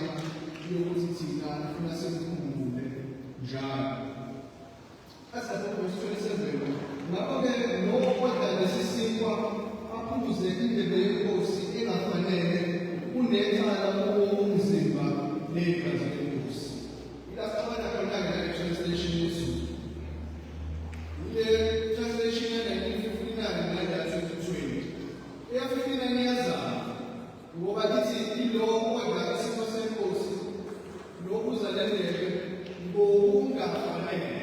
S1: yokuthi thina funa simkhumbule njalo. Ngakho-ke ngokwedla lesi sinkwa aphuze indebe yenkosi engafanele unethala umzimba negazi lenkosi. Ilakabana khona-ke nale translation yezulu. Le translation ya-1959 naya-2020. Eya-59 iyazama ngoba lithi ilo okwedla isikwa senkosi nokhuza le ndebe ngokungafanele.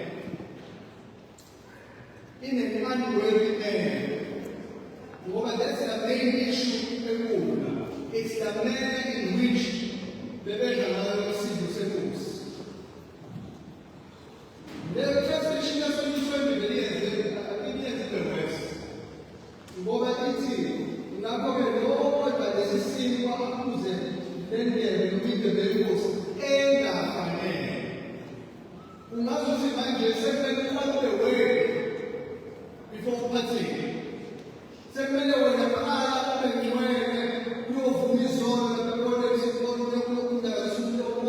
S1: In an unwavering manner. Well, that's the main issue. It's the manner in which the Benjamin receives the symbols. The translation is only 20 million. The West. Well, it's here. Now, the Lord, but there's a simple accusation. Then there will be the labels and the finance. We must see my second part of the way. Before parting, semele wanapaa pengine yovumizo na pekone sikono ndio kuna sura kwa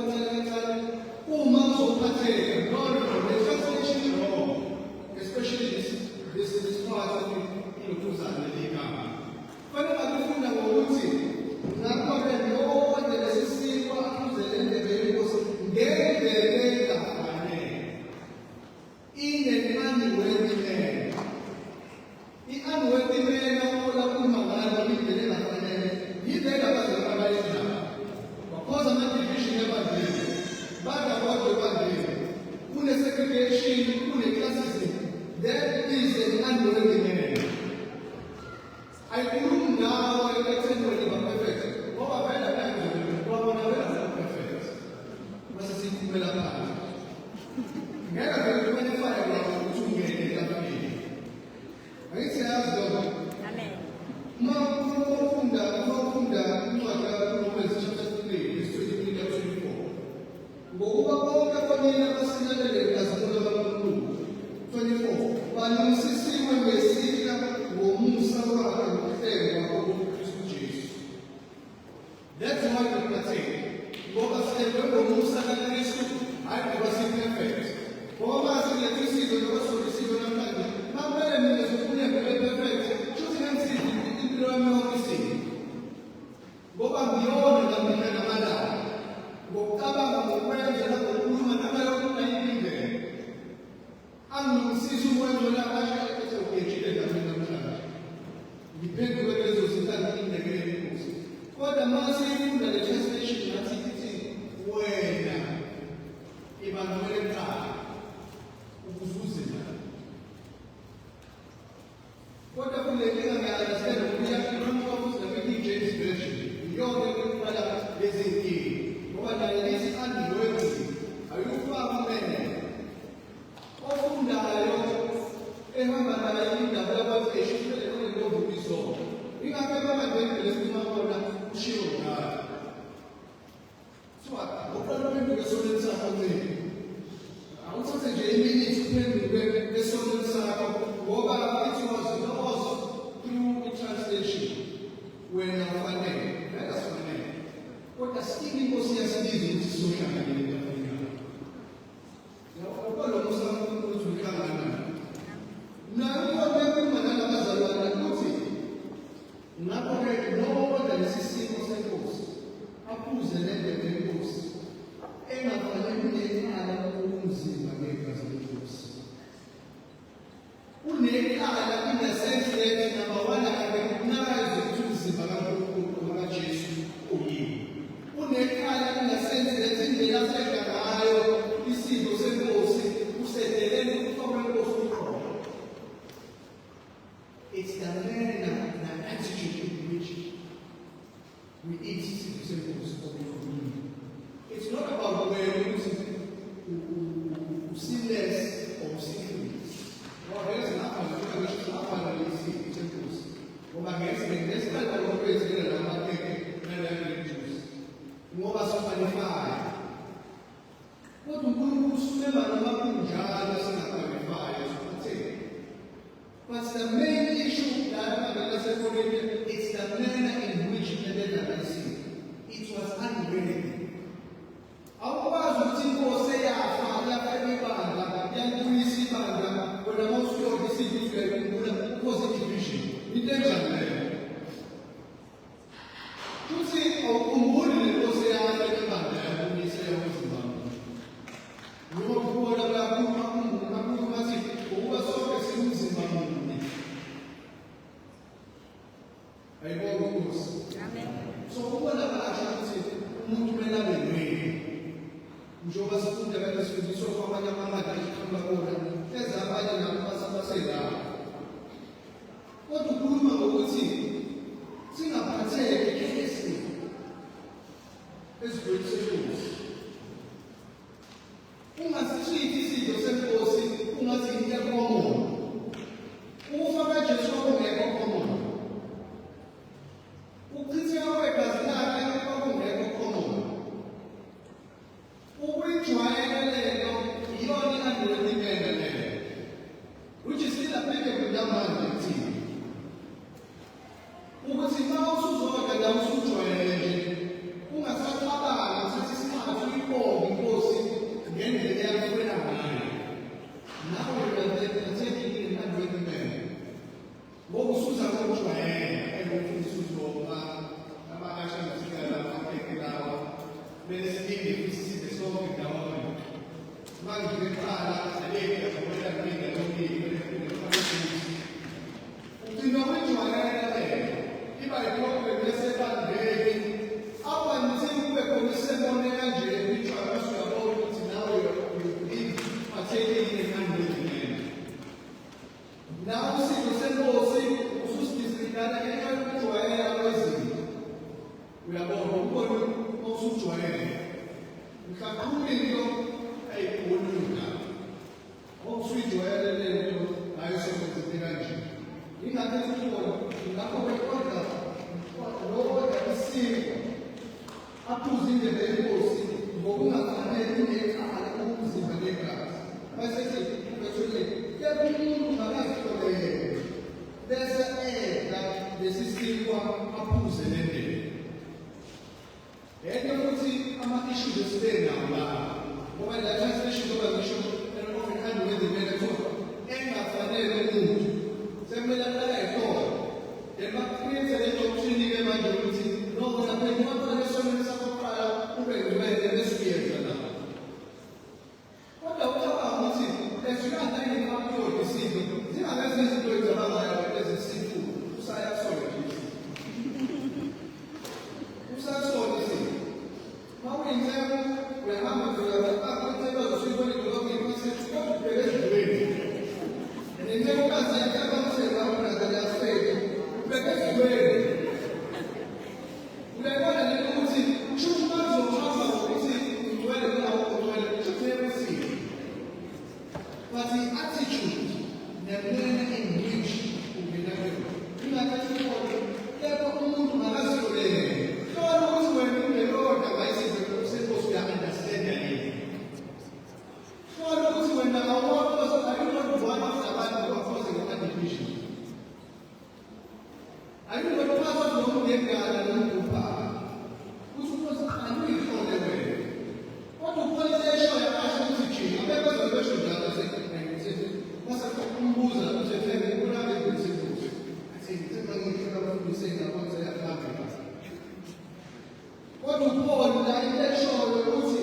S1: kumela phansi. Ngeke vele kumele fire kwakho ukuthi ungene enkambeni. Angithi siyazi lokho.
S2: Amen.
S1: Uma ufunda incwadi kaRomans chapter 3 verse 23-24. Ngokuba bonke abaningi abasinyathele ngazibona kaNkulunkulu. 24. Balungisisiwe ngesika ngomusa wakhe ngokuhlengwa kokuKristu Jesu. That's why we partake. Ngoba sihlengwe ngomusa kaKristu, hayi ngoba si-perfect. Ngoba silethe isizwe ngoba solisizwe namhlanje. Mamele mina sifune ngebe-perfect. Shuthi ngenzile impilo yami yonke isizwe. Ngoba ngiyona ngamihla namalanga. Ngokucabanga ngokwenza nangokukhuluma namayokuna impindela. Angisiza ukwenza labasha ethe ugejile nami namhlanje. Ngiphendule lezo zinto ngindekele inkosi. Kodwa mase sifunda le translation ngathi ithi wena ibangele eqala ukuzuze nami. Kodwa kule nkinga ngiyaunderstand ukuthi noma ufuza ngithi James version iyona eqala lezi zinto. Ngoba nayo lezi andiwezi ayufaka umene. Ofundayo ehamba nayo indaba yabathi eshifele ngokubizo. Ingakho ababhekile lesima khona ushiwo ngayo. So uqala kwesonto sakho nje. Awuthathe nje iminute uphendule kwesonto sakho ngoba it was through the translation wena ufanele. That's fanele. Kodwa still inkosi yasibiza ukuthi sizohlangana endabeni. Ngoba lo musa ukuthi uhlangana. Nayo kodwa nabazalwane ukuthi ngakho-ke nokwenza lesi simo senkosi aphuze nendebe yenkosi engafanele unekhala ubunzima ngegazi lenkosi. Unekhala in the sense that number one I-recognize ukuthi uzima kaNkulunkulu kaJesu uyini. Unekhala in the sense that indlela asenza ngayo isimo senkosi usedelele ukufa kwenkosi uqobo. It's the manner and attitude in which we eat isimo senkosi okukhuluma. It's not about where you see less or see less. Well, there's nothing to happen in isimo senkosi. Ngoba ngesikhathi lokwenza lamateke nalamajuice. Ngoba sofanifaya. Kodwa uNkulunkulu usumela namakunjalo singafanifaya sokuthini. But the main issue that it's the manner in which the legacy. It was unwilling. Awukwazi ukuthi inkosi yafa ibandla yankulisa ibandla kodwa mawusuyoba isizwe uyayikhumbula positive vision. Into enjani leyo? Futhi awukhumbuli lenkosi yafa ibandla yankulisa yomzimba. Noma kubona kakhulu bathi ukuba sonke sinomzimba munye. Ayibona inkosi.
S2: Amen.
S1: So ukubona basho ukuthi umuntu kumele abe nwele. Njengoba sifunda kanti sifundiswa kwamanye amamada asikhamba kona ezabanye nabo basabaselapho. Kodwa ukhuluma ngokuthi singaphatheki kesi ezigwini senkosi. Ungasithithi isidlo senkosi ungathi into ecommon. Ukufa kaJesu kwakungekho common. Ukuchitheka kwegazi lakhe kwakungekho common. Ukuyijwayela lento iyona ingandilendimele leyo. Which is still applicable namanje kuthina. Ukuthi uma usuzoda la usujwayele nje ungasacabangi uthatha isikhathi uyibonge inkosi ngendlela yakufuna ngayo. Nawe uyathethekile ingandilendimele. Ngoba usuza ukujwayela engofisa uzoba abakasha ngesikhala lapha lawa. Bese sidinge futhi sibe sonke ndawonye. Manje ngeqala aleke yabona ngeke lonke ugcina kujwayela leyo. Iba iproblem yesebandleni. Abantu kube khona isebone kanje ijwayela usuyabona ukuthi nawe you partaking in unbelief. Nawe usizwe senkosi ususidisiplinana ngenxa yokujwayela kwezinto. Uyabona ukubona usujwayele. Mhlawumbe into ingakhethi ukubona ngakho bekodwa lokho isiko aphuze indlela yenkosi ngokungafanele inekhala umzimba negazi basethi bethule kepha umuntu makazitholele bese edla lesi sikwa aphuze lendlela enye futhi ama-issues esibenawo la ngoba la translation ngoba ngisho often wezimele kuthiwa engafanele umuntu sekumele aqala ekhona emakhrize le doctrine-ke manje ukuthi noko naphela umakhona esonweni sakuqala ube ngcwele besiyeza la kodwa ucabanga ukuthi ezingadayinifakuyodi isinto zingakezi izinto ezabangayo ezesintu usayasola nje usayasola isinto ma uyinhleko uyahamba uyabaaqothela zosuyibona idolobha imasethi kodwa ubheke ezidlweni nenhleko kazi yakabamsela unazaliyaseke ubheke ezidlweni uyabona le ukuthi shuthi bazohamba ngokuthi ungcwele noma ungcwele shuthi yebusile but i-attitude nemanner in which ungenakho ingakhethi ukubona kepha umuntu makazitholele hlola ukuthi wena ungelona ngayisenze usenkosi uya-understanda yini hlola ukuthi wena ayinodwana abantu abafoze ngama-division ayinodwana nomngengana nomgubhana ukuthi ufoze aluyihlole wena kodwa upolitesho yakasho ukuthi jina abebezobesho njalo basakumbuza ukuthi etheke kunale kuzibuzo athi ngithemba abafundise ngakwenza yahambe kodwa uPaul la inteshoyo ukuthi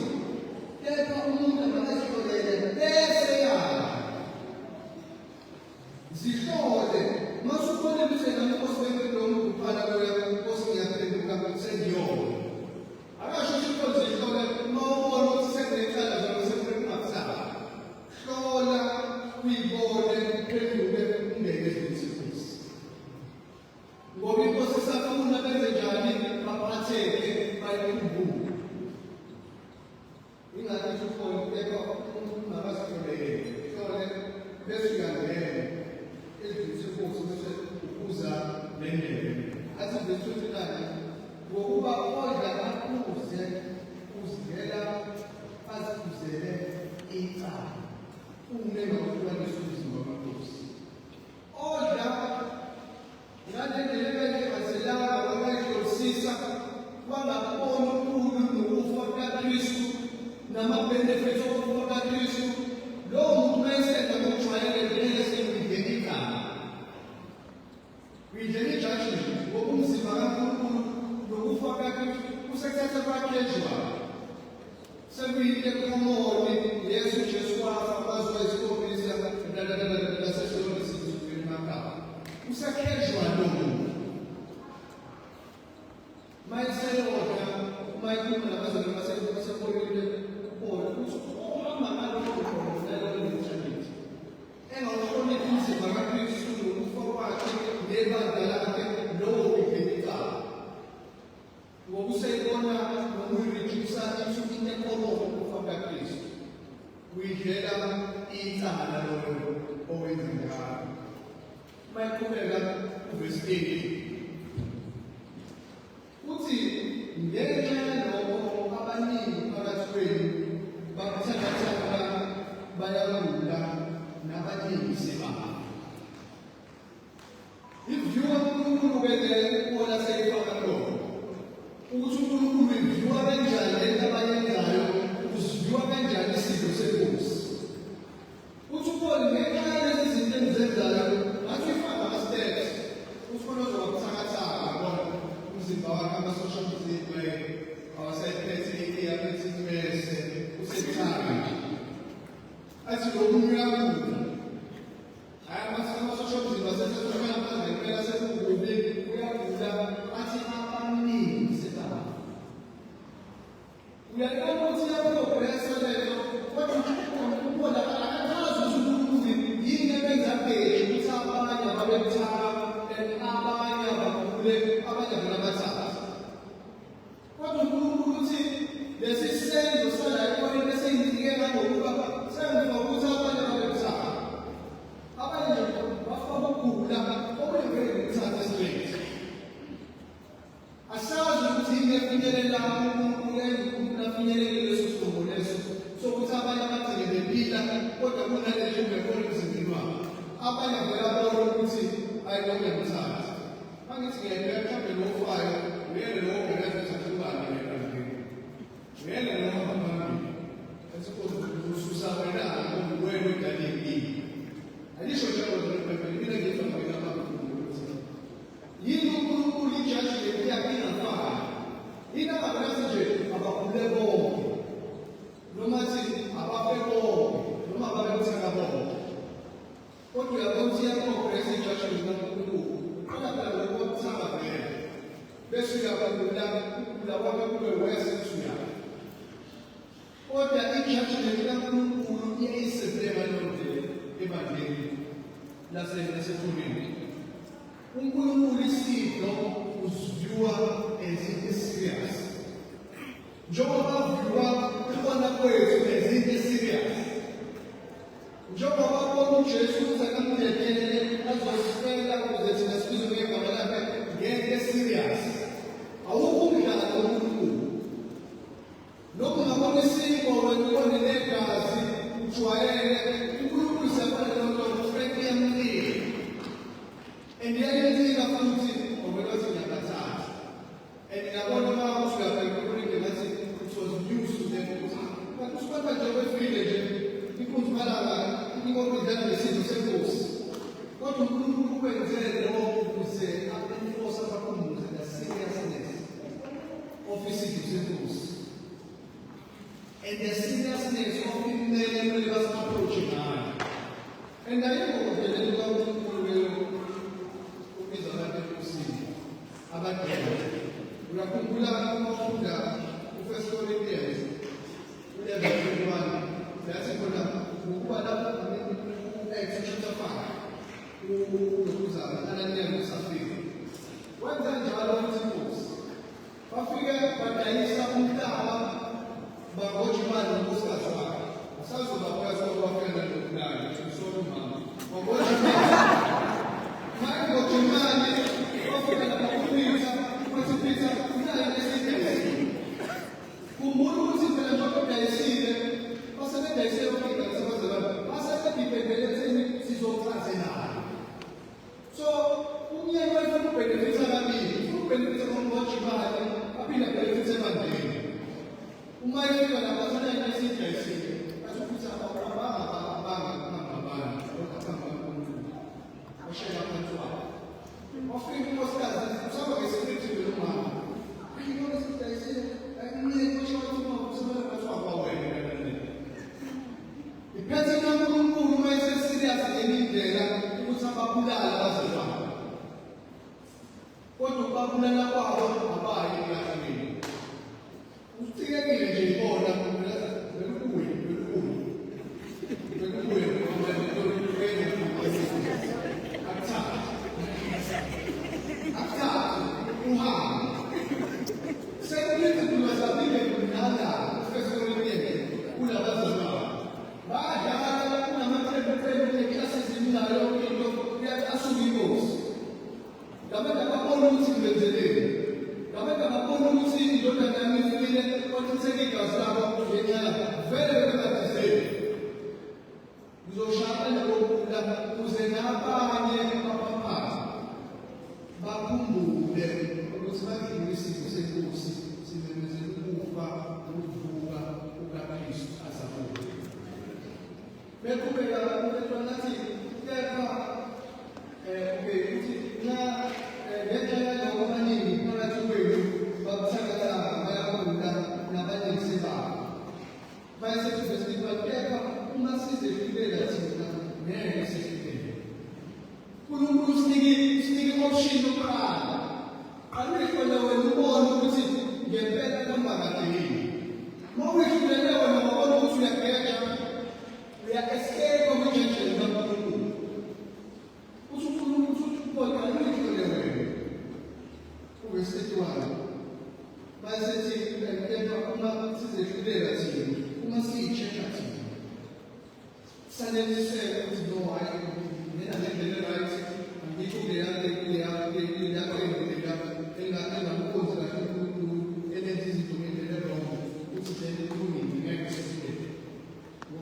S1: kepha umuntu makazitholele bese yala zihlole masubone ukuthi nankosi bengilomu kuphana kwenkosi ngiyaphenduka sengiyona akasho ukuthi zihlole mawubona ukuthi sekunecala zalo sekunenqathana hlola uyibone uphenduke ungeke ezintsinisi ngoba inkosi isafuna benze njani baphatheke bayikhumbule ingakhethi ukhona kepha umuntu makazitholele hlole bese uyangena ezinsinisi bese ukuza nendlela athi besuthelana ngokuba odla aphuze uzingela aziphuzele icala ungenga ukuhlukanisa umzimba wamakhosi odla ngalendlela engazelanga wangayihlolisisa wangabona ukhulu nokufa kukaKristu nama-benefits okufa kukaKristu lowo muntu mayesenza ngokujwayele vele sengingena igama uyingena ijudgment ngoba umzimba kaNkulunkulu nokufa kukaKristu kusekuthatha kwa-casual sekuyinto ekhomoni Yesu Jesu wafa kwaziwa isikhombisa lasesiyonisizukwini magama usakhejwa lo muntu mayiseyoda umayikhuluma nabazali basekolile ubona ukuthi uhamba ngalokho khona nalolinthanethi engawuhloniphi umzimba kaKristu nokufa kwakhe nebandla lakhe lowo ubhekicala ngokuseyibona nokuyiredusa into enkolomo ukufa kukaKristu uyidlela icala loyo owenzekayo mayiqhubeka uvesi 8 uthi ngenxa yalokho abaningi phakathi kwenu bakuthathatha bayalula nabaningi sebaba ivyuka uNkulunkulu beke kuona seyifaka lokho ukuthi uNkulunkulu ivyuka kanjani lento abayenzayo uzivyuka kanjani isizwe senkosi uthi uPaul ngenxa yalezi zinto enzenzayo ngathi ifaka ama-steps ufuna uzowabuthakathaka bona umzimba wakhe ama-social mzimba awasayiphethe iyaphethe imese usebuthaka nje athi lokunye uyakhula hhayi ama-social mzimba sesezomaphandle kuphela sekukubi uyakhula athi abaningi sebaba uyayibona ukuthi iyaprogressa lento abanye vela bona ukuthi ayilonke ngithatha mangithi ngiyabeka mhlawumbe lo fayo uyele lo obhekeza sahlukane ngeqandini uyele lo phambili ususa wena wena udaleni alisho njalo ngempela mina ngifuna yini uNkulunkulu ijudgment yakhe ingafani yini abaphakathi nje abakhule bonke noma thi abafe bonke noma ababetheka bonke kodwa uyabona ukuthi iyaprogress ijudgment kaNkulunkulu kodwa phela ngokuthaba vele bese uyabalula lapho kube wese usuya kodwa ijudgment kaNkulunkulu iyayisebenzela lonke ebandleni lasekhulwini uNkulunkulu isidlo uziviwa ezinto serious njengoba viwa ukubona kwethu ezinto serious njengoba bona uJesu uzakamdelele azosifela ukuze thina sibizwe ngegama lakhe ngento serious awukho umdlalo kaNkulunkulu lokhu ngabona isiko wena ubone negazi ujwayele uNkulunkulu siyabona lonto friend yamlile and yayenzeka futhi ngokwelwazi ngiyakathatha and ngiyabona uma usuyapha ikhululeke ngathi it was news to them kanti usibona nje kwefile nje inkunzi malanga inkokudlala ngesizwe senkosi kodwa uNkulunkulu ukwenzele lokho ukuze abenforce abakhumbuze the seriousness of isizwe senkosi and the seriousness of imele emele basi-approach ngayo and ayekho kudelela kaNkulunkulu abadala uyakhumbula uma ufunda uFirst Corinthians 11:1 yathi khona ukuba lapho u-Acts chapter 5 ukuzama Ananias noSafira wenza njalo uThimosi bafike badayisa umhlaba bahoja imali ngonkosikazi wakhe asazoba phakathi kwabafana nokunani usolo mama bahoja imali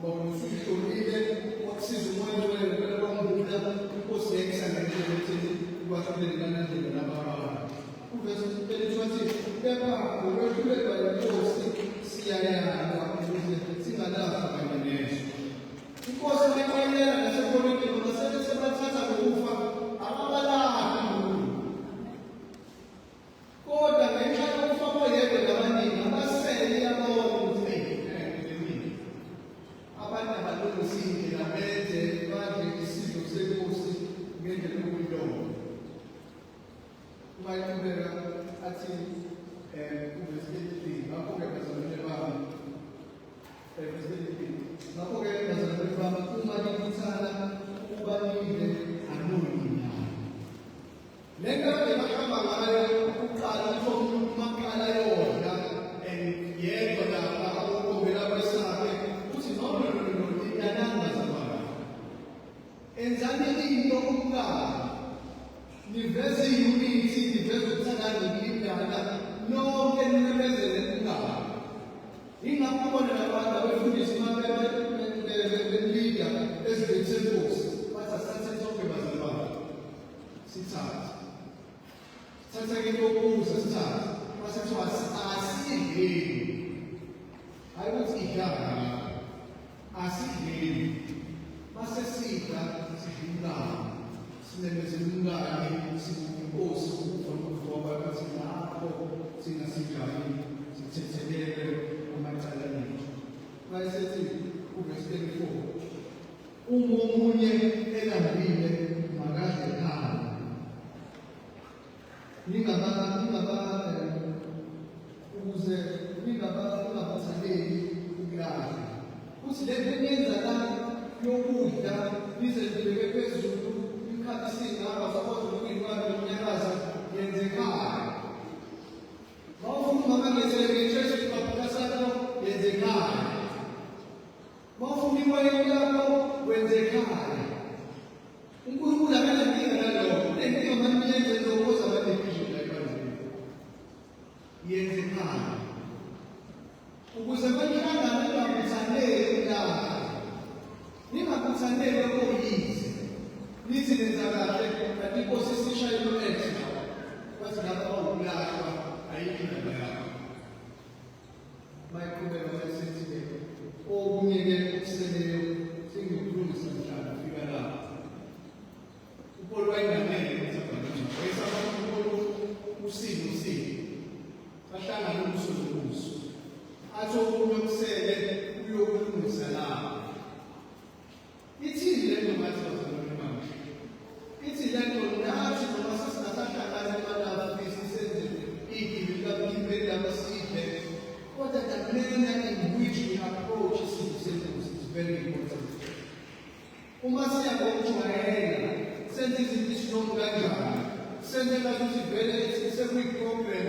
S2: Ngoba usuhlolile wakusiza umoya wena phela kwambuka
S1: inkosi mayixolela nasepolitiki basebe sebathatha ngokufa ababalaphi kodwa ngenxa yokufa koyedwa nabaningi abasele yabona ukuthi abantu abalungisile nabenze badle isidlo senkosi ngendlela okuyilona. Uma iqhubeka athi kuverse 3 ngakho-ke bazalwane bami ngakho-ke bazalwane bami uma libuthana ukuba nidle anoni nyama. Le nto ebahamba ngayo ukuqala maqala yodwa yedwa lapha abokombela besakhe uthi nononononinananga zabala enzani into umkalo niveze i-unity niveze ukuthandana nokulingana nonke nimemezele umkalo. Ingakho ubona labantu abefundisa belida ezibeni senkosi bathi asithathe sonke bazalwane sithathe intokuza sithathe mase kuthiwa asidleni hayi ukuthi idlala asidleni mase sidla sidlulana sinemezele umngane sinenkosi ukufa nokuzoba bathi lapho singasidlali sithethelele amacala ethu. Mayesethi kuverse 34 omunye elambile makadle ekhaya ukuze ningabathaleli ukulala. Kuthi le nto eniyenza la yokudla nize nibeke phezulu ikhathi singaba sakwazi ukuyibamba nonyakaza yenze ekhaya. Mawufuna ungabangezele nge-church kakhulu sakho yenze ekhaya. Mawufuna iwayini lakho wenze ekhaya. uNkulunkulu akanankinga nalokho. Le nkinga maniyenze lokho zabanefishini la ebandleni yenze ekhaya ukuze banihlangane ningabuthaneli lapha ningabuthaneli okoyize nithi nenza kahle kanti inkosi isishaye lo-extra bathi lapha bawukulahwa ayikho indaba yakho. Mayiqhubeka mayisethi-ke okunye-ke okuseleyo sengikulungisa njalo fika lapho uPaul wayenganele wayesaba usizo bahlangana ubuso nobuso athi okunye okusele uyokulungisa lapho. Ithini le nto ngathi bazalwane bami? Ithi le nto nathi noma sesingasahlangana emalapha senze igili likaMpimeli lamasiphe kodwa the manner in which we approach isidlo senkosi is very important. Uma siya ngokujwayela senze izinto isilongo kanjani senze ngathi ukuthi vele sekuyi-program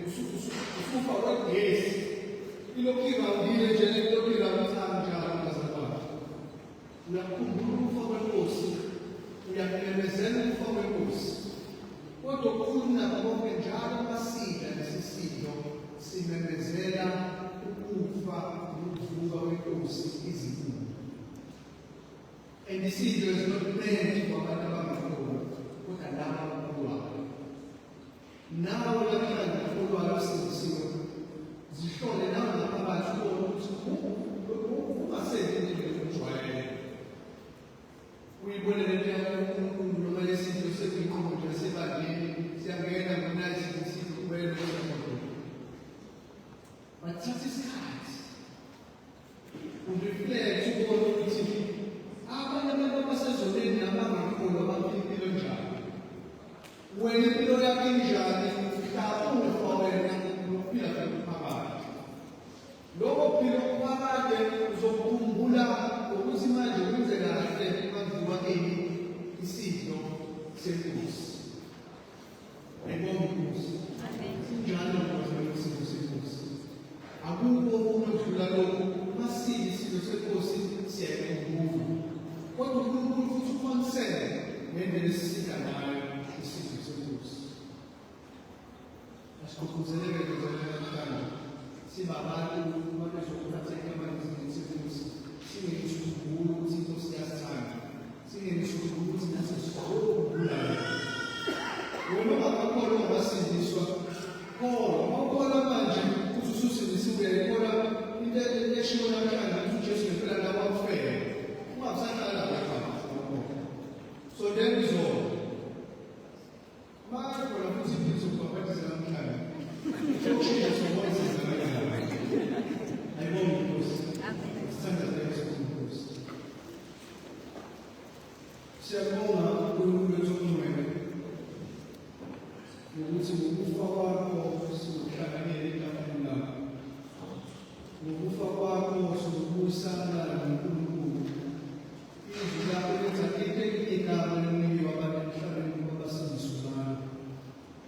S1: usufa kwegesi ilokhu ivangile nje ilokhu ivangithanga njalo bazalwane. Uyakhumbula ukufa kwenkosi uyamemezela ukufa kwenkosi kodwa okukhulu nakho konke njalo masidla lesi sidlo simemezela ukufa nokuvuka kwenkosi izikhulu. And isidlo is not meant for abantu abangakhona kodwa laba abakholwayo. Nawe laphana ngakholwayo osindisiwe zihlole nawe ngaphakathi ubone ukuthi ungasenzi indlela yokujwayela. Uyibone le nto yaNkulunkulu noma lesidlo sekuyinqondo yasebandleni siyangena ngonathi isidlo kubele bathatha isikhathi ureflect ubone ukuthi abanye abantu abasezoneni nabangakholwa baphila impilo njani. Wena impilo yakho injani mhlawumbe wena uphila phakathi. Lokho philo phakathi uzokukhumbula ukuthi manje wenze kahle kwenziwa kini isidlo senkosi. Ngibonga inkosi. Njalo ngoba isidlo senkosi. Akukho okudlula lokho masile isidlo senkosi siyakhumbula. Kodwa uNkulunkulu futhi ukhonsele ngendlela esisidla ngayo isidlo senkosi. Asikhuzeleke namhlanje siba abantu abazokuphatheka emanzini senkosi. Singenisuzugula ukuthi inkosi iyasithanda. Singenisuzugula ukuthi naso sikhumbula. Wena ungakholwa ungabasindiswa kodwa mawukholwa manje ukuthi ususindisiwe uyayikholwa into eshiwo namhlanje ukuthi uJesu ngempela nawafela. Siyabonga uNkulunkulu wethu ongcwele ngokuthi ngokufa kwakho sizohlanganyela etafuleni lakho. Ngokufa kwakho sizobuyisana noNkulunkulu. Izwi lakho lenza into igama lomniki wabantu emhlabeni ukuba basindiswe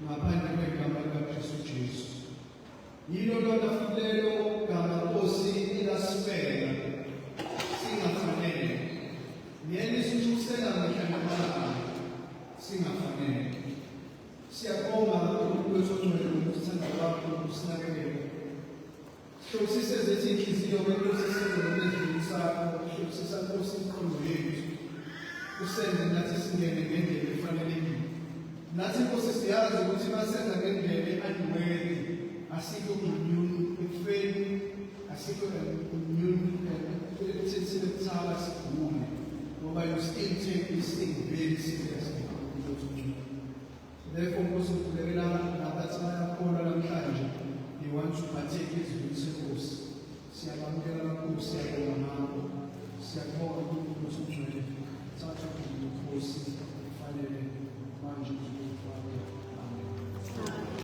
S1: ngaphandle kwegama likaKristu Jesu. Yilo lona futhi lelo gama Nkosi ilasimela singafanele. Niyelisa ukusela mihla namalanga singafanele. Siyabonga uNkulunkulu wethu ongcwele ngokuthanda kwakho nokusinakekela. Hlolisisa zethu inhliziyo kwenkosi esenzele ezindlini sakho, hlolisisa Nkosi imiqondo yethu. Usenze nathi singene ngendlela efanelekile. Nathi Nkosi siyazi ukuthi masenza ngendlela eayiwele asikho kunyuni ekufeni, asikho kunyuni ekuthetheni ukutshala sigule. Ngoba you still take this thing very seriously. Therefore, Nkosi uqhubekela nabathi bayakholwa namhlanje. They want to partake ezweni seNkosi. Siyabamukela kakhulu, siyabonga ngakho. Siyabonga uNkulunkulu wethu ongcwele.